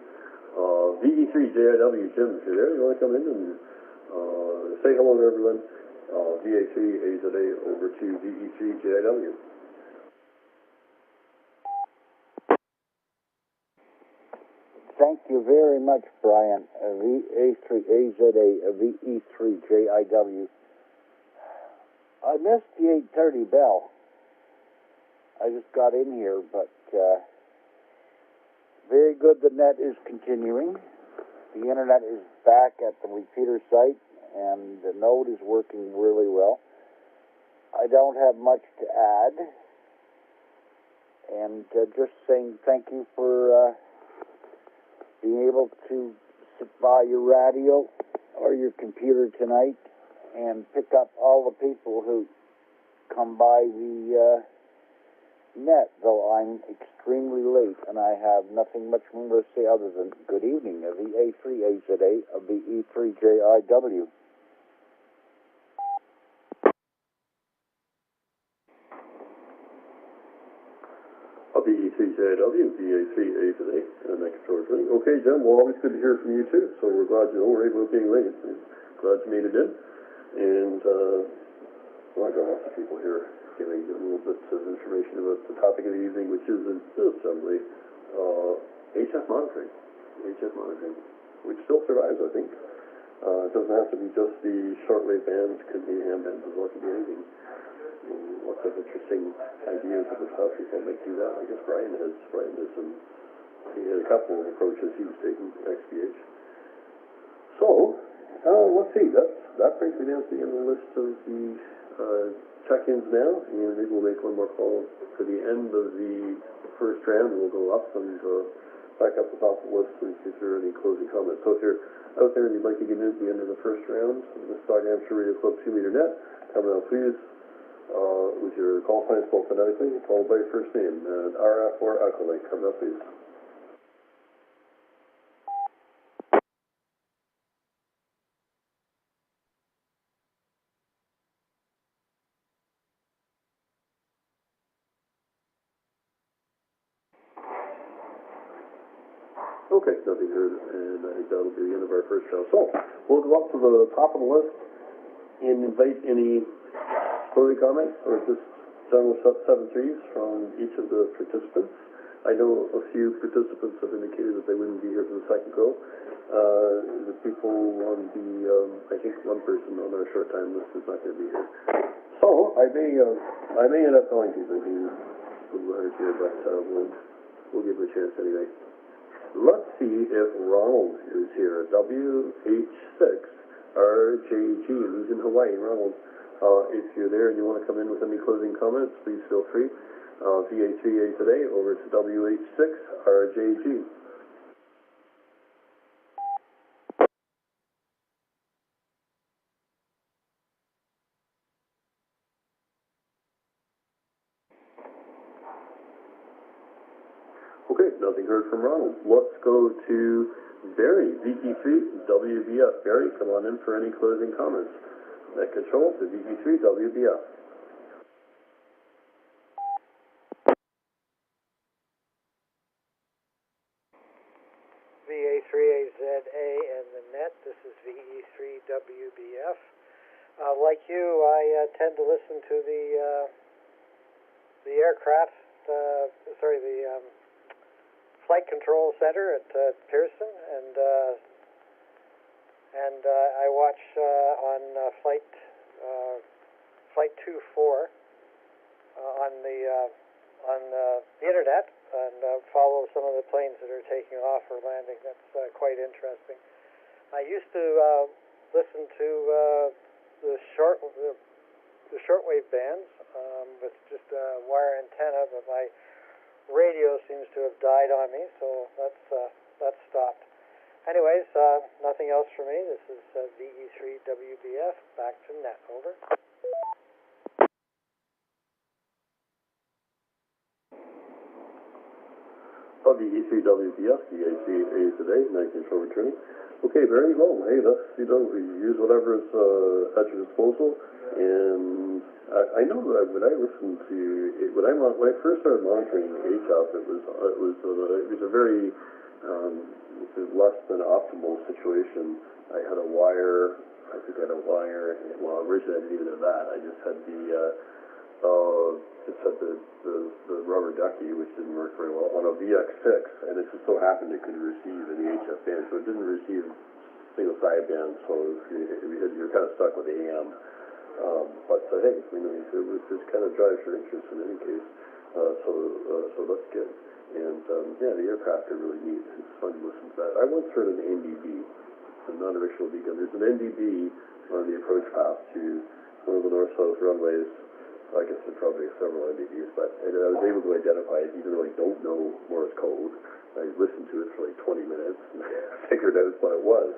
VE3JIW, Jim, if you're there, you want to come in and say hello to everyone. VA3AZA over to VE3JIW. Thank you very much, Brian. VA3AZA, VE3JIW. I missed the 8:30 bell. I just got in here, but very good. The net is continuing. The internet is back at the repeater site, and the node is working really well. I don't have much to add, and just saying thank you for being able to sit by your radio or your computer tonight and pick up all the people who come by the net, though I'm extremely late and I have nothing much more to say other than good evening, VA3AZA, VE3JIW. VE3JIW, VA3AZA, and that controller's running. Okay, Jim, well, always good to hear from you too, so we're glad we're able to being late. Glad you made it in. And, I got lots of people here giving a little bit of information about the topic of the evening, which is in assembly, HF monitoring. HF monitoring, which still survives, I think. It doesn't have to be just the shortwave bands, could be ham bands as well, could be anything. Lots of interesting ideas about how people might do that. I guess Brian has some, he had a couple of approaches he was taking, XBH. So, let's see, that brings me down to the end of the list of the check-ins now, and maybe we'll make one more call for the end of the first round, and we'll go up and back up the top of the list and see if there are any closing comments. So if you're out there and you'd like to get in at the end of the first round, the Mississauga Amateur Radio Club 2-meter net, come out please with your call sign spelled phonetically, followed by your first name, and RF or Echo Lake, come out please. Okay, nothing heard, and I think that'll be the end of our first round. So, we'll go up to the top of the list and invite any closing comments or just general 7-3s from each of the participants. I know a few participants have indicated that they wouldn't be here for the second go. The people on the, I think one person on our short time list is not going to be here. So, I may end up calling people who aren't here, but we'll give it a chance anyway. Let's see if Ronald is here. WH6RJG, who's in Hawaii. Ronald, if you're there and you want to come in with any closing comments, please feel free. VA3A today over to WH6RJG. Okay, nothing heard from Ronald. Let's go to Barry, VE3WBF. Barry, come on in for any closing comments. Net control to VE3WBF. VA3AZA and the net, this is VE3WBF. Like you, I tend to listen to the aircraft, the Flight Control Center at Pearson, and I watch on Flight 24 on the internet, and follow some of the planes that are taking off or landing. That's quite interesting. I used to listen to shortwave bands with just a wire antenna, but my radio seems to have died on me, so that's stopped. Anyways, nothing else for me. This is VE3WBF, back to net, over. VE3WBF, VA3A today, 19 control returning. Okay, very well. Hey, that's, you use whatever is at your disposal. And I know that when I listened to it, when I first started monitoring HF, it was a very less than optimal situation. I had a wire. Well, originally I didn't even have that. I just had the rubber ducky, which didn't work very well, on a VX6, and it just so happened it could receive in the HF band, so it didn't receive single sideband, so you're kind of stuck with AM. But hey, it just kind of drives your interest in any case. So that's good. And the aircraft are really neat. It's fun to listen to that. I once heard an NDB, a non-directional beacon. There's an NDB on the approach path to one of the north-south runways. I guess there's probably several NDBs, but I was able to identify it even though I don't know Morse code. I listened to it for like 20 minutes and figured out what it was.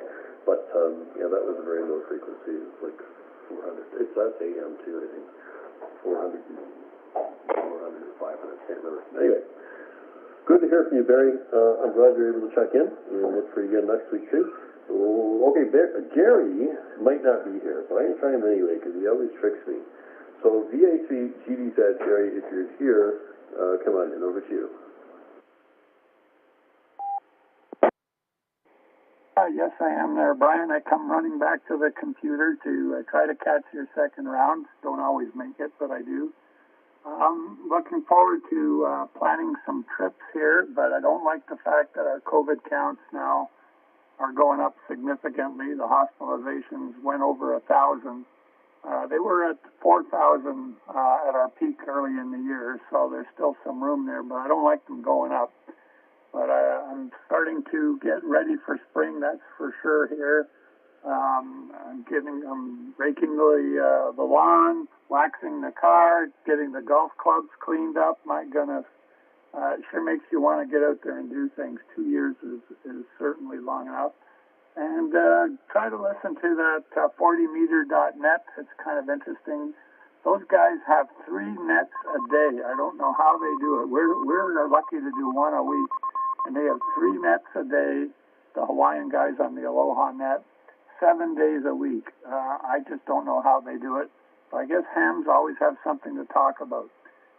But that was a very low frequency. It was like 400. That's AM too, I think. 400 or 500, can't remember. Anyway, good to hear from you, Barry. I'm glad you're able to check in. We'll look for you again next week too. Okay, Gary might not be here, but I'm going to try him anyway because he always tricks me. So VA3 GDZ, Gary, if you're here, come on in, over to you. Yes, I am there, Brian. I come running back to the computer to try to catch your second round. Don't always make it, but I do. I'm looking forward to planning some trips here, but I don't like the fact that our COVID counts now are going up significantly. The hospitalizations went over 1,000. They were at 4,000 at our peak early in the year, so there's still some room there, but I don't like them going up. But I'm starting to get ready for spring, that's for sure here. I'm raking the lawn, waxing the car, getting the golf clubs cleaned up. My goodness, it sure makes you want to get out there and do things. 2 years is certainly long enough. And try to listen to that 40meter.net. It's kind of interesting. Those guys have 3 nets a day. I don't know how they do it. We're lucky to do 1 a week, and they have 3 nets a day. The Hawaiian guys on the Aloha net, 7 days a week. I just don't know how they do it. But I guess hams always have something to talk about.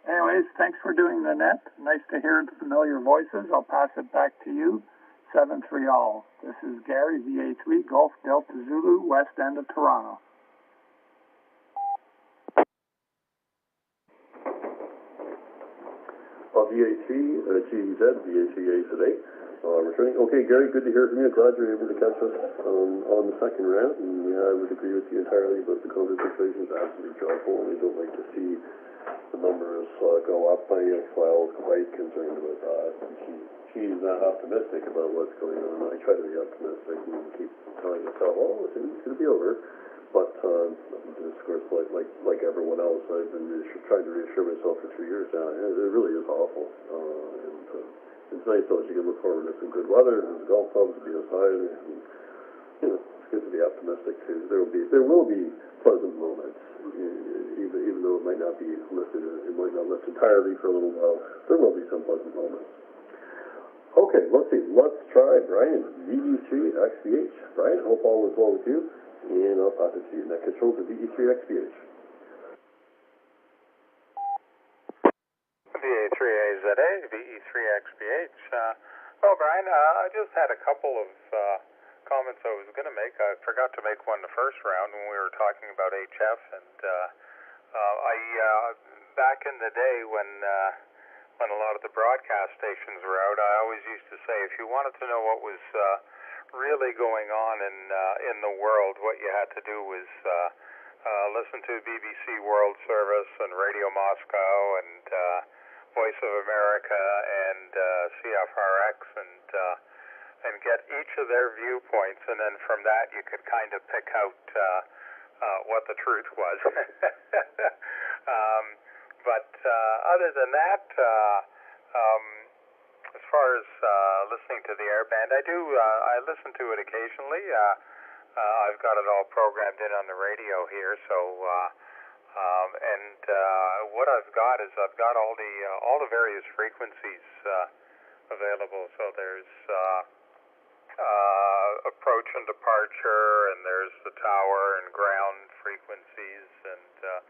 Anyways, thanks for doing the net. Nice to hear familiar voices. I'll pass it back to you. 7-3 all. This is Gary, VA3, Golf Delta Zulu, west end of Toronto. VA3, GZ, VA3A today. Returning. Okay, Gary, good to hear from you. Glad you're able to catch us on the second round. And I would agree with you entirely about the COVID situation. It's absolutely dreadful, and we don't like to see the numbers go up. My ex-file is quite concerned about that. She's not optimistic about what's going on. I try to be optimistic and keep telling myself, oh, it's going to be over. But, of course, like everyone else, I've been trying to reassure myself for 2 years now. It really is awful. It's nice though, you can look forward to some good weather and the golf clubs will be outside. And, it's good to be optimistic too. There will be pleasant moments, even though it might not be lifted. It might not lift entirely for a little while. There will be some pleasant moments. Okay, let's see. Let's try Brian, VE3XBH. Brian, hope all is well with you. And I'll pass it to you. Net control to VE3XBH. VA3AZA, VE3XBH. Well, Brian, I just had a couple of comments I was going to make. I forgot to make one the first round when we were talking about HF. And back in the day when a lot of the broadcast stations were out, I always used to say if you wanted to know what was really going on in the world, what you had to do was listen to BBC World Service and Radio Moscow and Voice of America and CFRX and get each of their viewpoints, and then from that you could kind of pick out what the truth was. But other than that, as far as listening to the air band, I listen to it occasionally. I've got it all programmed in on the radio here, so what I've got is I've got all the various frequencies available. So there's approach and departure, and there's the tower and ground frequencies, and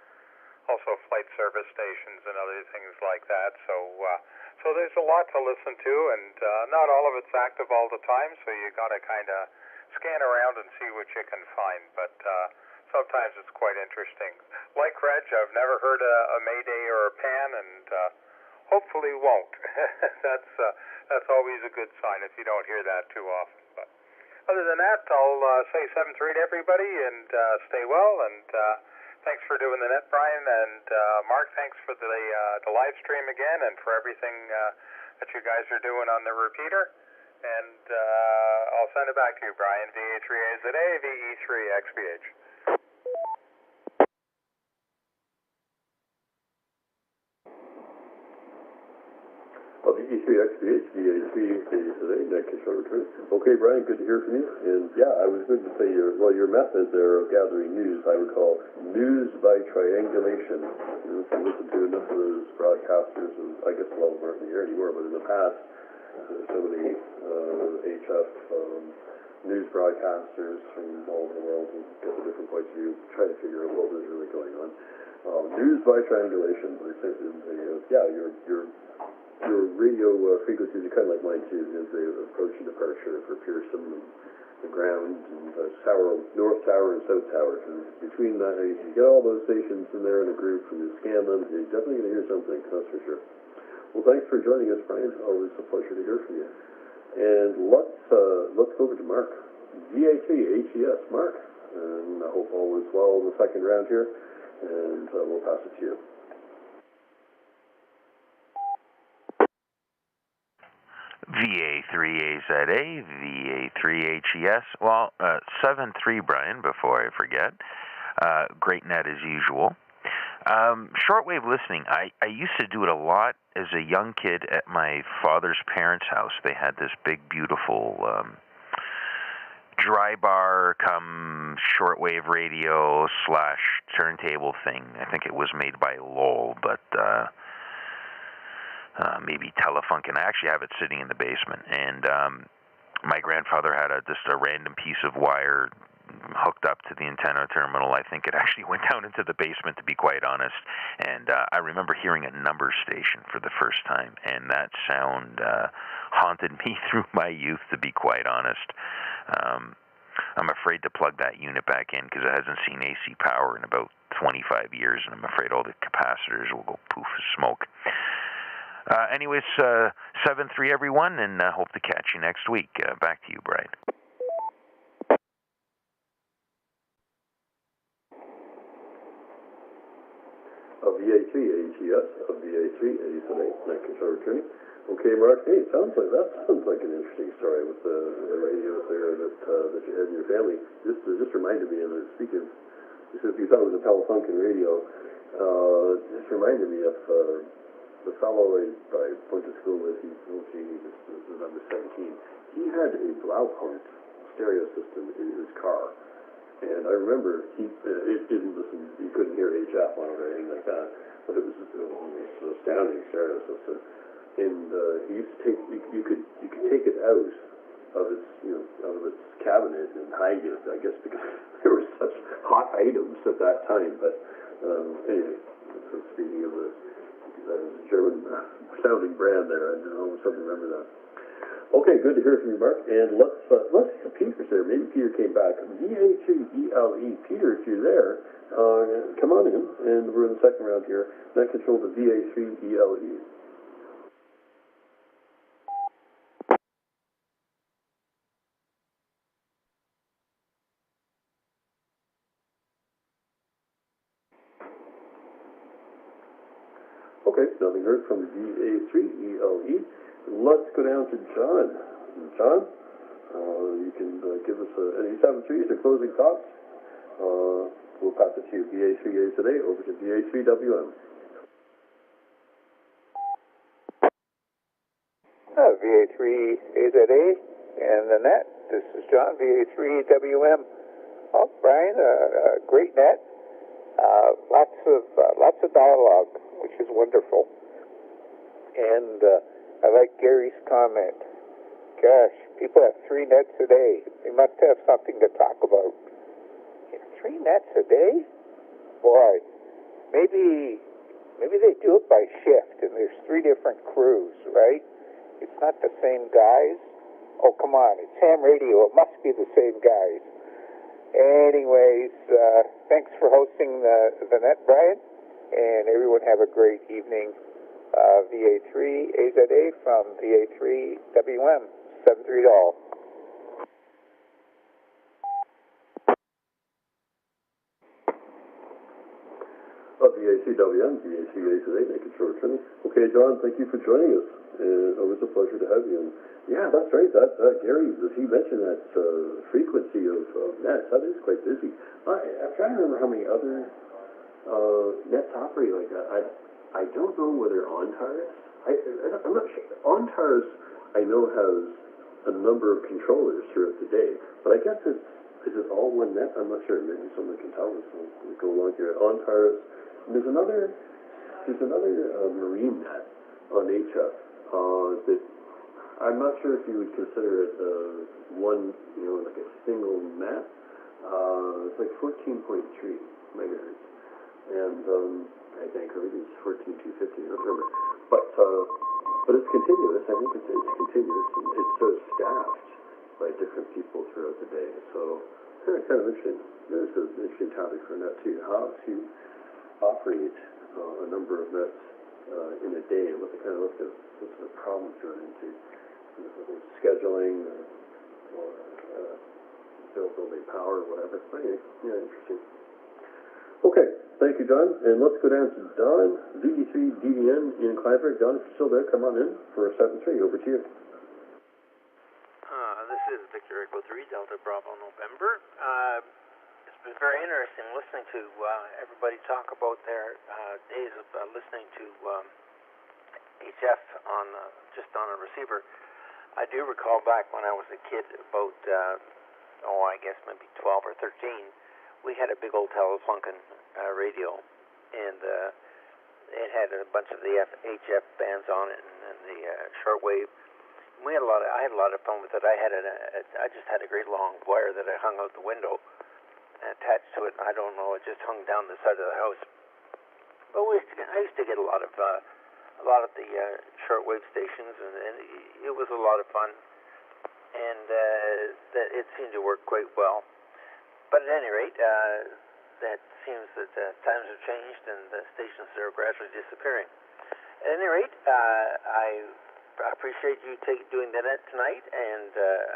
also flight service stations and other things like that. So there's a lot to listen to, and not all of it's active all the time, so you got to kind of scan around and see what you can find. But sometimes it's quite interesting. Like Reg, I've never heard a Mayday or a Pan, and hopefully won't. That's always a good sign if you don't hear that too often. But other than that, I'll say 7-3 to everybody, and stay well, and thanks for doing the net, Brian, and Mark, thanks for the live stream again, and for everything that you guys are doing on the repeater. And I'll send it back to you, Brian. VE3AZA, VE3XBH. VE3XBH, VA3AZA, net control return. Okay, Brian, good to hear from you. And yeah, I was going to say your method there of gathering news, I would call news by triangulation. You know, if you listen to enough of those broadcasters, and I guess a lot of them aren't in the air anymore, but in the past, so many HF news broadcasters from all over the world and get the different points of view, try to figure out what was really going on. News by triangulation, I think, your radio frequencies are kind of like mine too, as they approach and departure for Pearson and the ground and North Tower and South Tower. And between that, you get all those stations in there in a group, and you scan them, you're definitely going to hear something, that's for sure. Well, thanks for joining us, Brian. Always a pleasure to hear from you. And let's go over to Mark. VA3HES, Mark. And I hope all is well in the second round here, and we'll pass it to you. VA3AZA, VA3HES. Well, 7-3, Brian, before I forget. Great net as usual. Shortwave listening, I used to do it a lot as a young kid at my father's parents' house. They had this big, beautiful dry bar come shortwave radio / turntable thing. I think it was made by Lowell, but maybe Telefunken. I actually have it sitting in the basement. And my grandfather had just a random piece of wire hooked up to the antenna terminal. I think it actually went down into the basement, to be quite honest. And I remember hearing a number station for the first time, and that sound haunted me through my youth, to be quite honest. I'm afraid to plug that unit back in because it hasn't seen AC power in about 25 years, and I'm afraid all the capacitors will go poof of smoke. Anyways, 7-3 everyone, and hope to catch you next week. Back to you, Brian. VA3HES, VA3AZA, net control returning. Okay, Mark, hey, that sounds like an interesting story with the radios there that you had in your family. Just reminded me of it. Speaking of, if you thought it was a Telefunken radio, just reminded me of the fellow I went to school with. This was number 17. He had a Blaupunkt stereo system in his car. And I remember it didn't listen, you couldn't hear HF on it or anything like that, but it was an astounding stereo system. And he used to take, you could take it out of its cabinet and hide it, I guess, because there were such hot items at that time. But anyway, so speaking of the German sounding brand there, I all of a sudden remember that. Okay, good to hear from you, Mark. And let's see, Peter's there. Maybe Peter came back. VA2ELE. Peter, if you're there, come on in. And we're in the second round here. Net control to VA3ELE. Okay, nothing heard from VA3ELE. Let's go down to John. John, you can give us any 7-3s or closing thoughts. We'll pass it to VA3A today over to VA3WM. VA3AZA and the net. This is John, VA3WM. Oh, Brian, great net. Lots of dialogue, which is wonderful. And I like Gary's comment. Gosh, people have 3 nets a day. They must have something to talk about. 3 nets a day? Boy, maybe they do it by shift, and there's 3 different crews, right? It's not the same guys. Oh, come on, it's ham radio. It must be the same guys. Anyways, thanks for hosting the net, Brian, and everyone have a great evening. VA3AZA from VA3WM, 73 all. VA3WM, VA3AZA, making short training. Okay, John, thank you for joining us. Always a pleasure to have you. And yeah, that's right. That Gary, he mentioned that frequency of nets. That is quite busy. I'm trying to remember how many other nets operate like that. I don't know whether OnTars. I'm not sure. OnTars, I know, has a number of controllers throughout the day, but I guess is it all one net? I'm not sure. Maybe someone can tell us. We'll go along here. OnTars. There's another marine net on HF that I'm not sure if you would consider it one, like a single net. It's like 14.3 megahertz, and I think, or maybe it's 14,250. I don't remember, but it's continuous. I think it's continuous, and it's sort of staffed by different people throughout the day. So kind of interesting. There's an interesting topic for net too. How to operate a number of nets in a day, and what's the problems you run into, scheduling or building power or whatever. Anyway, yeah, interesting. Okay, thank you, John. And let's go down to Don, VE3DVN in Clyburn. Don, if you're still there, come on in for 7-3. Over to you. This is Victor Echo 3, Delta Bravo November. It's been very interesting listening to everybody talk about their days of listening to HF just on a receiver. I do recall back when I was a kid, about I guess maybe 12 or 13. We had a big old Telefunken radio, and it had a bunch of the HF bands on it and the shortwave. I had a lot of fun with it. I just had a great long wire that I hung out the window and attached to it. I don't know, it just hung down the side of the house. But I used to get a lot of the shortwave stations, and it was a lot of fun, and it seemed to work quite well. But at any rate, that seems that times have changed and the stations are gradually disappearing. At any rate, I appreciate you doing the net tonight, and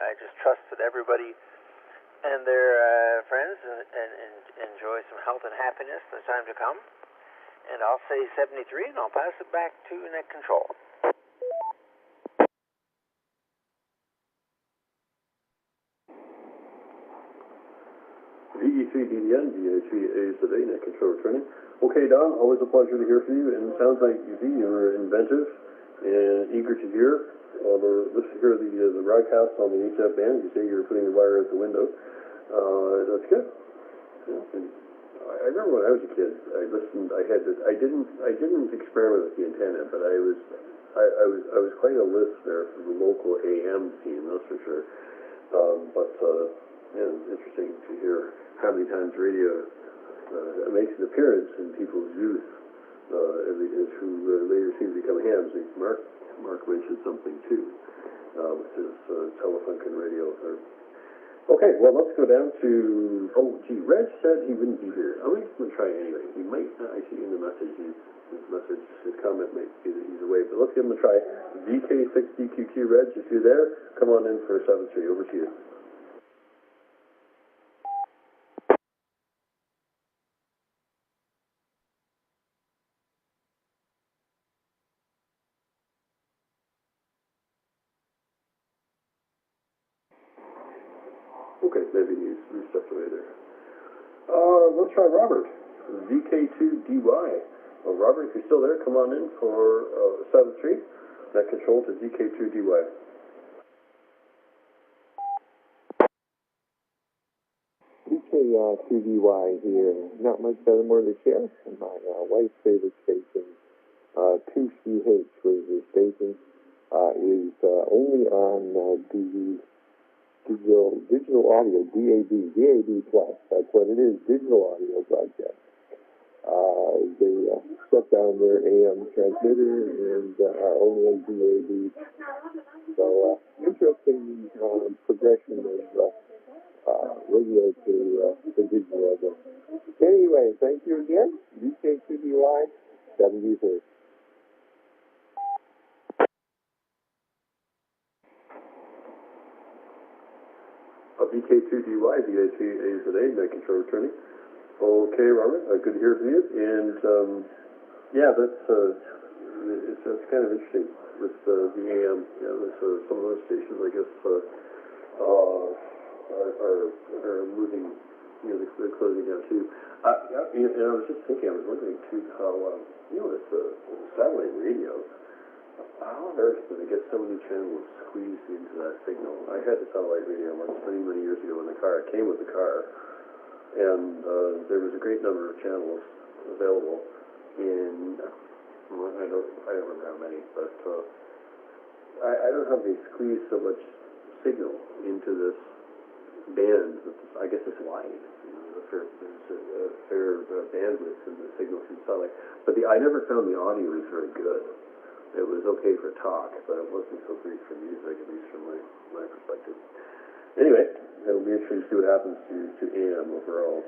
I just trust that everybody and their friends and enjoy some health and happiness in the time to come. And I'll say 73, and I'll pass it back to net control. VE3DVN, VA3AZA, net control returning. Okay, Don, always a pleasure to hear from you, and it sounds like you're inventive and eager to hear. Let's hear the broadcast on the HF band. You say you're putting the wire out the window. That's good. Yeah, and I remember when I was a kid, I listened. I didn't experiment with the antenna, but I was quite a listener for the local AM scene, that's for sure. Yeah, it's interesting to hear how many times radio makes an appearance in people's youth, who later seem to become hams. Mark mentioned something too, with his Telefunken radio. Okay, well, let's go down to, Reg said he wouldn't be here. I'm going to try anyway. He might, I see in the message, his comment might be that he's away, but let's give him a try. VK6DQQ, Reg, if you're there, come on in for 7-3. Over to you. Okay, maybe he's stepped away there. let's try Robert, VK2DY. Well, Robert, if you're still there, come on in for 7-3. Net control to VK2DY. VK2DY here. Not much more to share. My wife's favorite station, 2CH, was the station, is only on digital audio, DAB plus. That's what it is, digital audio broadcast. They shut down their AM transmitter and are only on DAB. So, interesting progression of radio to digital audio. Anyway, thank you again. VK2DY, 73. VK2DY, VA3AZA, net control returning. Okay, Robert, good to hear from you. And yeah, it's kind of interesting with the AM. Yeah, there's some of those stations, I guess, are moving. You know, they're closing down too. And I was just thinking, I was wondering too how it's the satellite radio. How on earth do they get so many channels squeezed into that signal? I had the satellite radio once many, many years ago in the car. It came with the car, and there was a great number of channels available. In I don't remember how many, but I don't know how they squeeze so much signal into this band. I guess it's wide. There's a fair bandwidth in the signal from satellite, but I never found the audio was very good. It was okay for talk, but it wasn't so great for music, at least from my perspective. Anyway, it'll be interesting to see what happens to AM overall.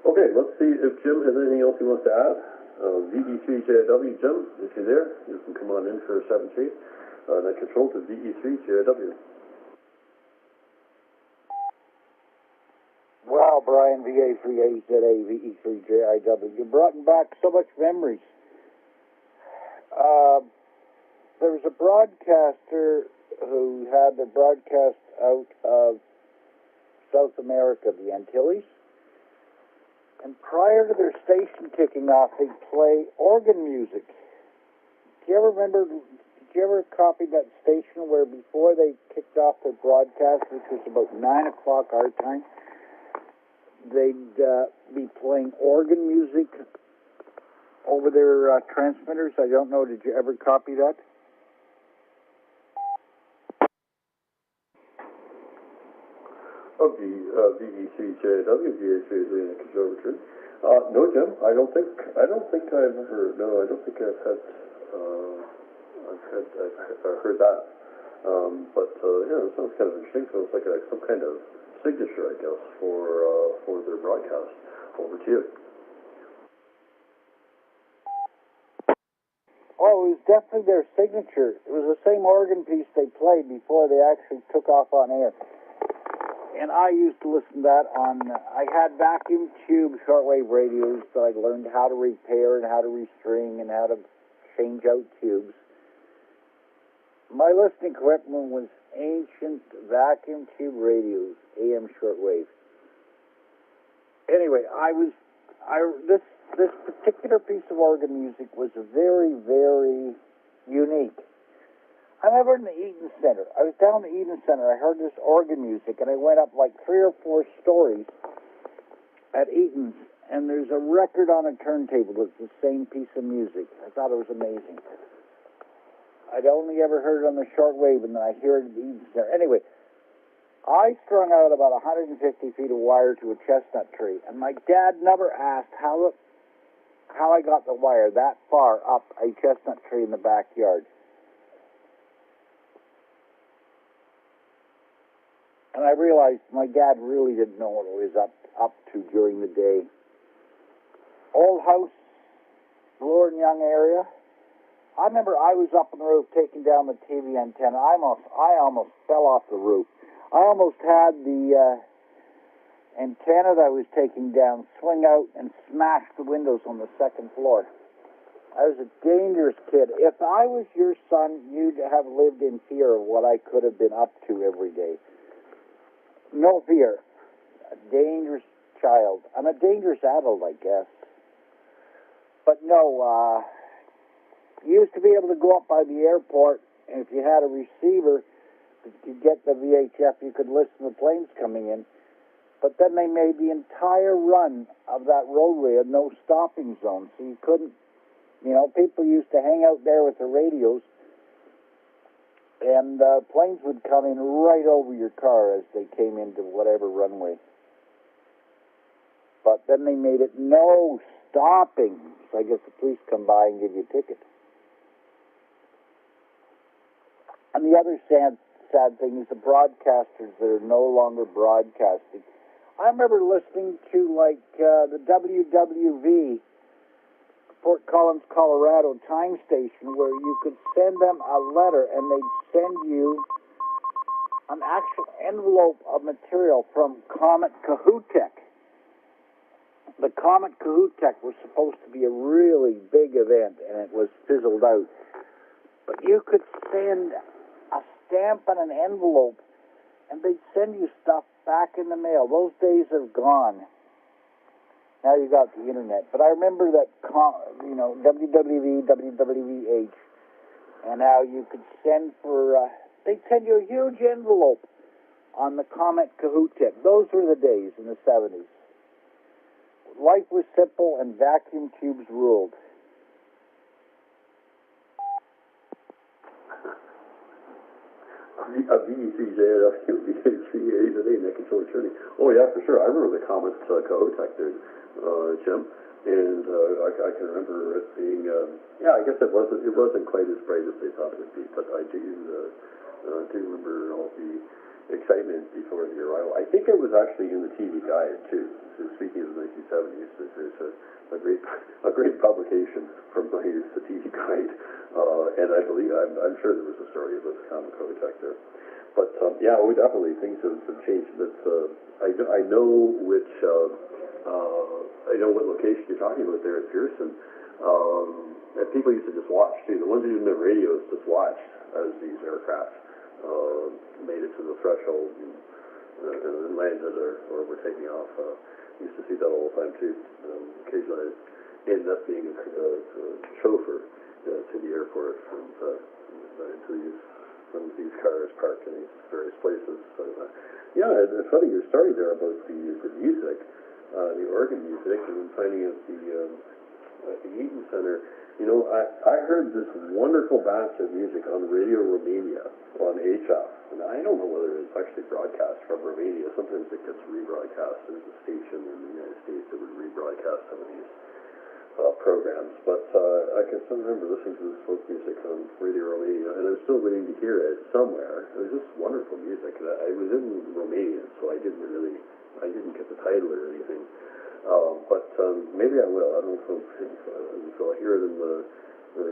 Okay, let's see if Jim has anything else he wants to add. VE3JW, Jim, if you're there, you can come on in for 7-3. Net control to VE3JW. Wow, Brian, VA3AZA, VE3JIW. You brought back so much memories. There was a broadcaster who had the broadcast out of South America, the Antilles, and prior to their station kicking off, they'd play organ music. Do you ever copy that station where before they kicked off their broadcast, which was about 9 o'clock our time, they'd be playing organ music over their transmitters? I don't know, did you ever copy that? Of the VE3JW, VA3AZA, net control return. No, Jim, I don't think I've ever. No, I don't think I've heard that. But yeah, it sounds kind of interesting. So it's like some kind of signature, I guess, for their broadcast. Over to you. Oh, it was definitely their signature. It was the same organ piece they played before they actually took off on air. And I used to listen to that on, I had vacuum tube shortwave radios that I learned how to repair and how to restring and how to change out tubes. My listening equipment was ancient vacuum tube radios, AM shortwave. Anyway, this particular piece of organ music was very, very unique. I remember in the Eaton Center. I was down in the Eaton Center. I heard this organ music, and I went up like 3 or 4 stories at Eaton's, and there's a record on a turntable that's the same piece of music. I thought it was amazing. I'd only ever heard it on the shortwave, and then I hear it at the Eaton Center. Anyway, I strung out about 150 feet of wire to a chestnut tree, and my dad never asked how I got the wire that far up a chestnut tree in the backyard. And I realized my dad really didn't know what it was up to during the day. Old house, Bloor and Young area. I remember I was up on the roof taking down the TV antenna. I almost fell off the roof. I almost had the antenna that I was taking down swing out and smash the windows on the second floor. I was a dangerous kid. If I was your son, you'd have lived in fear of what I could have been up to every day. No fear. A dangerous child. I'm a dangerous adult, I guess. But no, you used to be able to go up by the airport, and if you had a receiver, you could get the VHF, you could listen to planes coming in. But then they made the entire run of that roadway a no stopping zone, so you couldn't, people used to hang out there with their radios, and planes would come in right over your car as they came into whatever runway. But then they made it no stopping, so I guess the police come by and give you a ticket. And the other sad thing is the broadcasters that are no longer broadcasting. I remember listening to, the WWV, Fort Collins, Colorado time station, where you could send them a letter and they'd send you an actual envelope of material from Comet Kahootek. The Comet Kahootek was supposed to be a really big event, and it was fizzled out. But you could send a stamp and an envelope, and they'd send you stuff back in the mail. Those days are gone. Now you got the internet. But I remember that, WWV, WWVH, and how you could send for, they'd send you a huge envelope on the Comet Kahootek. Those were the days in the 70s. Life was simple and vacuum tubes ruled. A VE3JF, VE3A today, net control returning. Oh yeah, for sure. I remember the Comet Kahootek there, Jim, and I can remember it being. I guess it wasn't quite as bright as they thought it would be, but I do remember all the excitement before the arrival. I think it was actually in the TV Guide too. So speaking of the 1970s, there's a great publication from my youth, the TV Guide, and I believe I'm sure there was a story about the Comet Kahootek there. But definitely things have changed. But I know which I know what location you're talking about there at Pearson. And people used to just watch too. The ones who didn't have radios just watched as these aircraft made it to the threshold and landed or were taking off. Used to see that all the time too. Occasionally I ended up being a chauffeur to the airport and to some of these cars parked in these various places. It's funny your story there about the music, the organ music, and finding at the Eaton Center. I heard this wonderful batch of music on Radio Romania on HF, and I don't know whether it's actually broadcast from Romania. Sometimes it gets rebroadcast. There's a station in the United States that would rebroadcast some of these programs, but I can still remember listening to this folk music on Radio Romania, and I'm still waiting to hear it somewhere. It was just wonderful music. I was in Romania, so I didn't get the title or anything. But maybe I will. I don't know if I'll hear it in the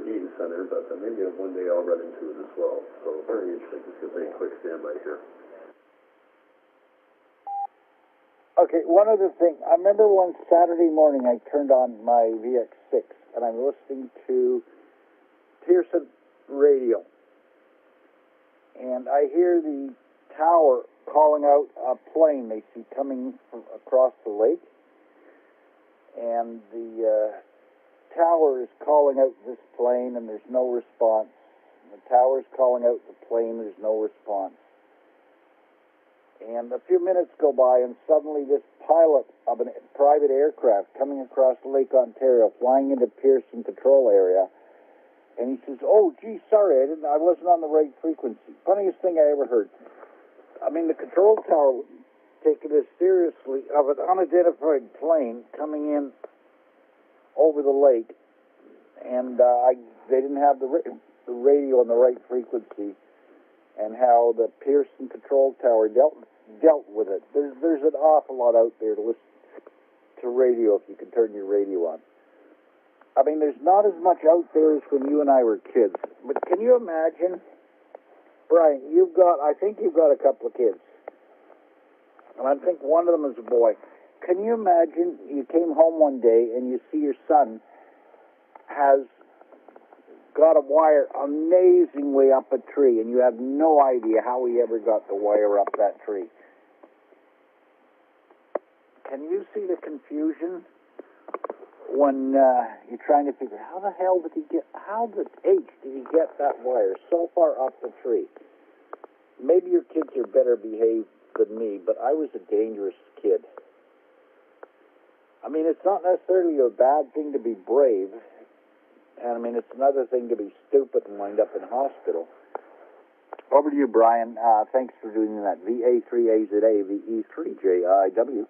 Eaton Center, but maybe one day I'll run into it as well. So very interesting. Just going to take a quick standby here. Okay, one other thing. I remember one Saturday morning I turned on my VX6 and I'm listening to Pearson radio. And I hear the tower calling out a plane they see coming across the lake. And the tower is calling out this plane and there's no response. And the tower is calling out the plane, there's no response. And a few minutes go by, and suddenly this pilot of a private aircraft coming across Lake Ontario, flying into Pearson Control Area, and he says, "Oh, gee, sorry, I wasn't on the right frequency." Funniest thing I ever heard. I mean, the control tower taking this seriously of an unidentified plane coming in over the lake, and they didn't have the radio on the right frequency, and how the Pearson Control Tower dealt with it. There's an awful lot out there to listen to radio if you can turn your radio on. I mean, there's not as much out there as when you and I were kids. But can you imagine, Brian, I think you've got a couple of kids. And I think one of them is a boy. Can you imagine you came home one day and you see your son has got a wire amazingly up a tree, and you have no idea how he ever got the wire up that tree. can you see the confusion when you're trying to figure how the H did he get that wire so far up the tree? Maybe your kids are better behaved than me, but I was a dangerous kid. I mean, it's not necessarily a bad thing to be brave, and I mean, it's another thing to be stupid and wind up in hospital. Over to you, Brian. Thanks for doing that. VA3AZA, VE3JIW.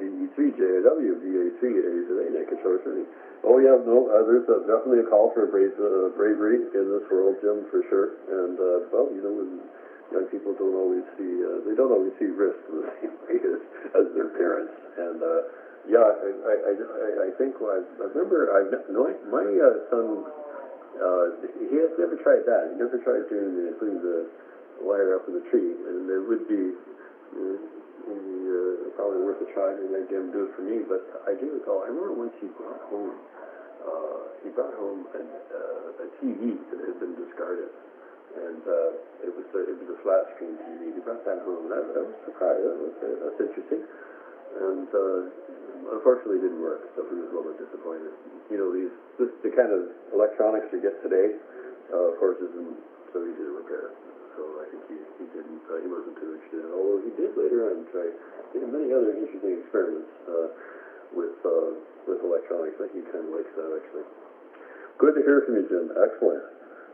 VE3JIW, VA3AZA, net consortium. Oh yeah, no, there's definitely a call for bravery in this world, Jim, for sure. And well, you know, when young people don't always see risk in the same way as their parents. And yeah, I think I remember my son. He has never tried that. He never tried putting the wire up in the tree, and it would be probably worth a try to make him do it for me. But I do recall. I remember once he brought home a TV that had been discarded. And it was a flat screen TV. He brought that home. I was surprised. That's interesting. And unfortunately, it didn't work. So he was a little bit disappointed. You know, the kind of electronics you get today, of course, isn't so easy to repair. So I think he didn't. He wasn't too interested. Although he did later on try many other interesting experiments with electronics. I think he kind of likes that actually. Good to hear from you, Jim. Excellent.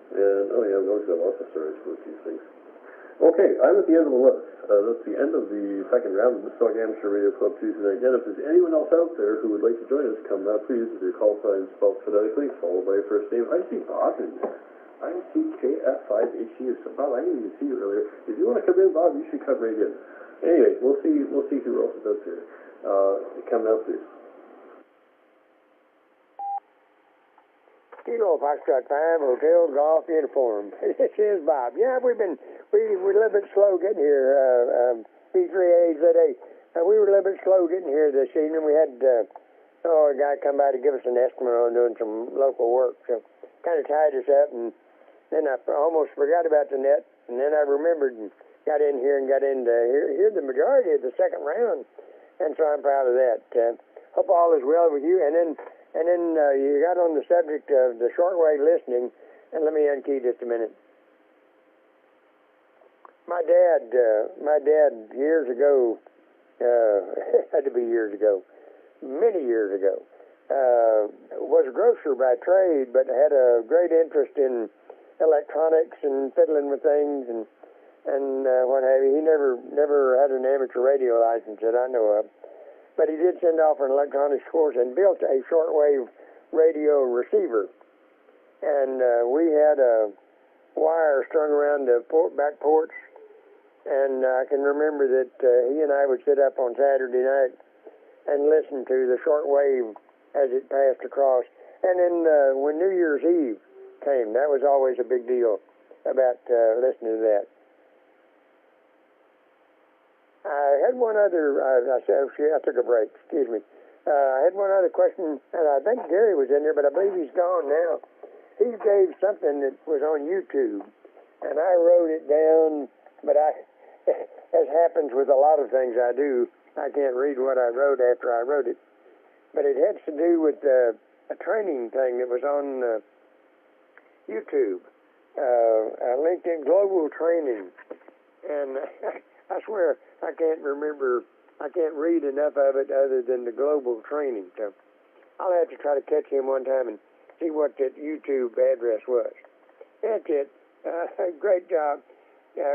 And, oh yeah, we always have lots of stories about these things. Okay, I'm at the end of the list. That's the end of the second round of the Mississauga Amateur Radio Club Tuesday night. Again, if there's anyone else out there who would like to join us, come please with your call sign spelled phonetically, followed by your first name. I see Bob in there. I see KF5HC. Bob, I didn't even see you earlier. If you want to come in, Bob, you should come right in. Anyway, we'll see who else is out there. Come now, please. Kilo Foxtrot 5 Hotel Golf Uniform. This is Bob. Yeah, we're a little bit slow getting here. V3AZA. We were a little bit slow getting here this evening. We had a guy come by to give us an estimate on doing some local work. So kind of tied us up, and then I almost forgot about the net. And then I remembered and got in here and got into hear the majority of the second round. And so I'm proud of that. Hope all is well with you. And then you got on the subject of the shortwave listening, and let me unkey just a minute. My dad years ago, had to be years ago, many years ago, was a grocer by trade, but had a great interest in electronics and fiddling with things and what have you. He never had an amateur radio license that I know of. But he did send off an electronics course and built a shortwave radio receiver. And we had a wire strung around the back porch. And I can remember that he and I would sit up on Saturday night and listen to the shortwave as it passed across. And then when New Year's Eve came, that was always a big deal about listening to that. I had one other, I took a break, excuse me. I had one other question, and I think Gary was in there, but I believe he's gone now. He gave something that was on YouTube, and I wrote it down, but as happens with a lot of things I do, I can't read what I wrote after I wrote it. But it had to do with a training thing that was on YouTube, LinkedIn Global Training, and I swear I can't read enough of it other than the global training. So I'll have to try to catch him one time and see what that YouTube address was. That's it. Great job.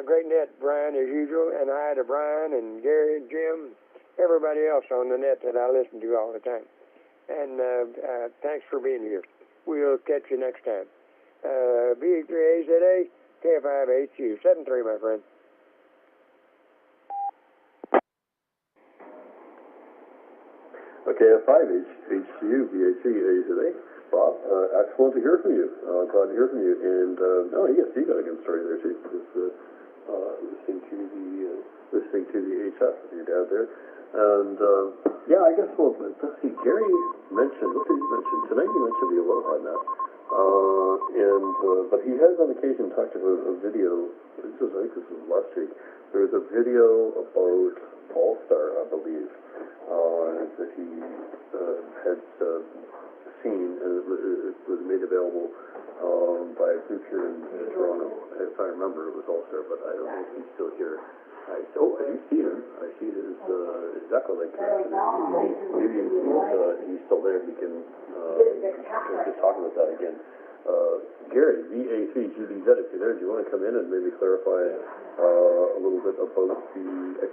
Great net, Brian, as usual. And hi to Brian and Gary and Jim, everybody else on the net that I listen to all the time. And thanks for being here. We'll catch you next time. VE3AZA, KF5HC, 73, my friend. Okay, KF5HCU, VA3AZA. Bob, excellent to hear from you. Glad to hear from you. And yes, you got a good story there too. Listening to the HF with your dad there. And I guess let's see. Gary mentioned. What did he mention tonight? He mentioned the Aloha Net. But he has on occasion talked about a video, I think this was last week, there was a video about All-Star, I believe, that he had seen, and it was made available by a group here in Toronto. If I remember, it was All-Star, but I don't know if he's still here. I do see him. I see his Echo Link connection. Maybe he's still there. He can just talk about that again. Gary, VA3GBZ, if you're there, do you want to come in and maybe clarify a little bit about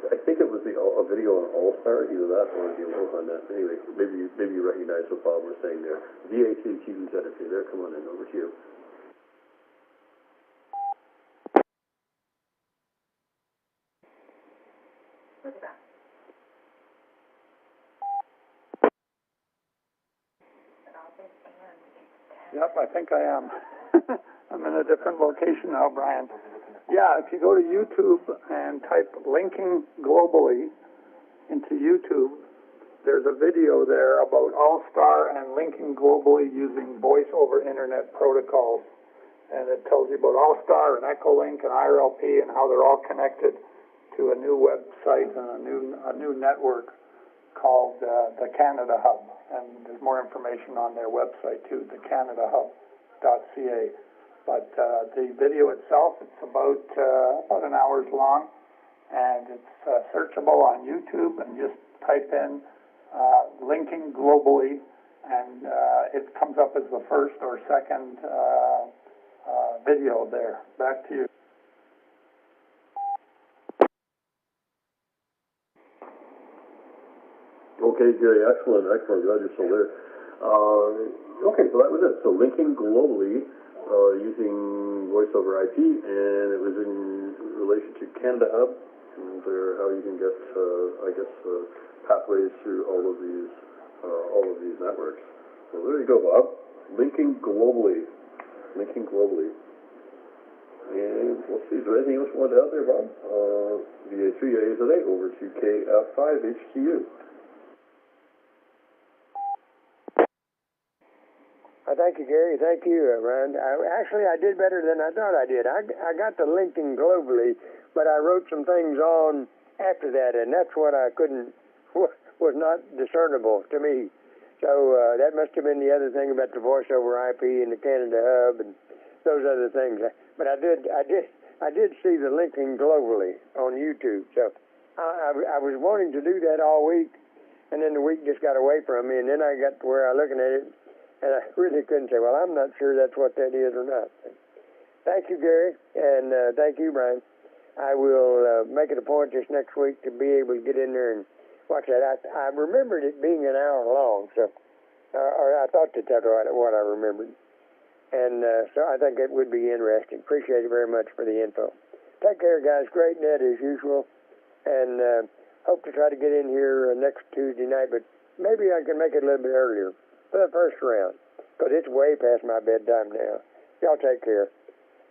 I think it was a video on All-Star, either that or the Aloha Net. Anyway, maybe you recognize what Bob was saying there. VA3GBZ, if you're there, come on in. Over to you. Yep, I think I am. I'm in a different location now, Brian. Yeah, if you go to YouTube and type linking globally into YouTube, there's a video there about All-Star and linking globally using voice over internet protocols. And it tells you about All-Star and Echolink and IRLP and how they're all connected to a new website and a new network called the Canada Hub. And there's more information on their website too, thecanadahub.ca. But the video itself, it's about an hour's long, and it's searchable on YouTube, and just type in linking globally, and it comes up as the first or second video there. Back to you. Okay, Gary, excellent. Glad you're still there. Okay, so that was it. So linking globally using voice over IP, and it was in relation to Canada Hub, and how you can get, pathways through all of these networks. So there you go, Bob. Linking globally. And let's see, is there anything else you want to add there, Bob? VA3AZA over to KF5HTU. Thank you, Gary. Thank you, Ryan. I did better than I thought I did. I got the linking globally, but I wrote some things on after that, and that's what I was not discernible to me. So that must have been the other thing about the voice over IP and the Canada Hub and those other things. But I did see the linking globally on YouTube. So I was wanting to do that all week, and then the week just got away from me, and then I got to where I was looking at it, and I really couldn't say, well, I'm not sure that's what that is or not. Thank you, Gary, and thank you, Brian. I will make it a point this next week to be able to get in there and watch that. I remembered it being an hour long, so or I thought that's what I remembered. And so I think it would be interesting. Appreciate it very much for the info. Take care, guys. Great net as usual, and hope to try to get in here next Tuesday night, but maybe I can make it a little bit earlier for the first round, because it's way past my bedtime now. Y'all take care.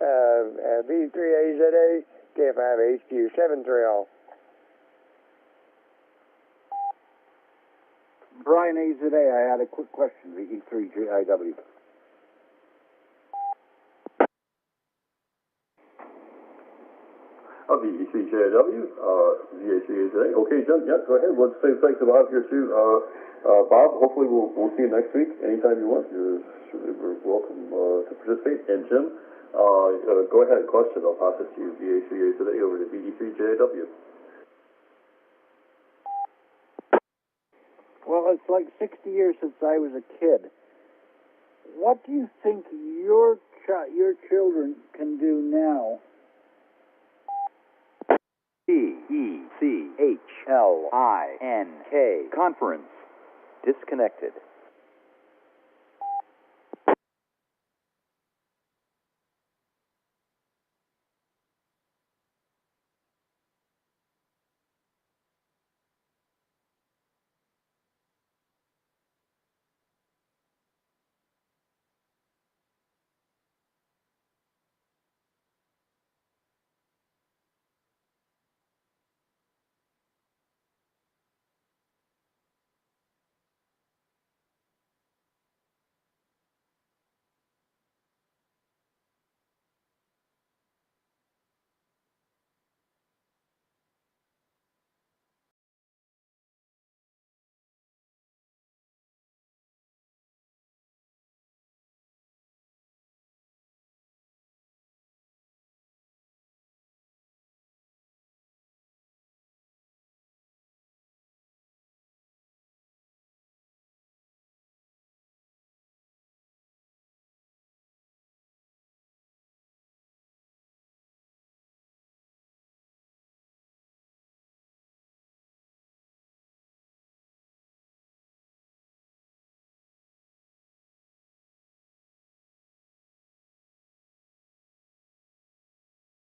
V3AZA, K5HQ, 73 all. Brian AZA, I had a quick question, VE3GIW. VE3JW, VA3AZA. Okay, Jim, yeah, go ahead. Let's say thanks to Bob here too. Bob, hopefully we'll see you next week anytime you want. You're welcome to participate. And Jim, go ahead, question. I'll pass it to you, VA3AZA over to VE3JW. Well, it's like 60 years since I was a kid. What do you think your children can do now? DECHLINK. Conference disconnected.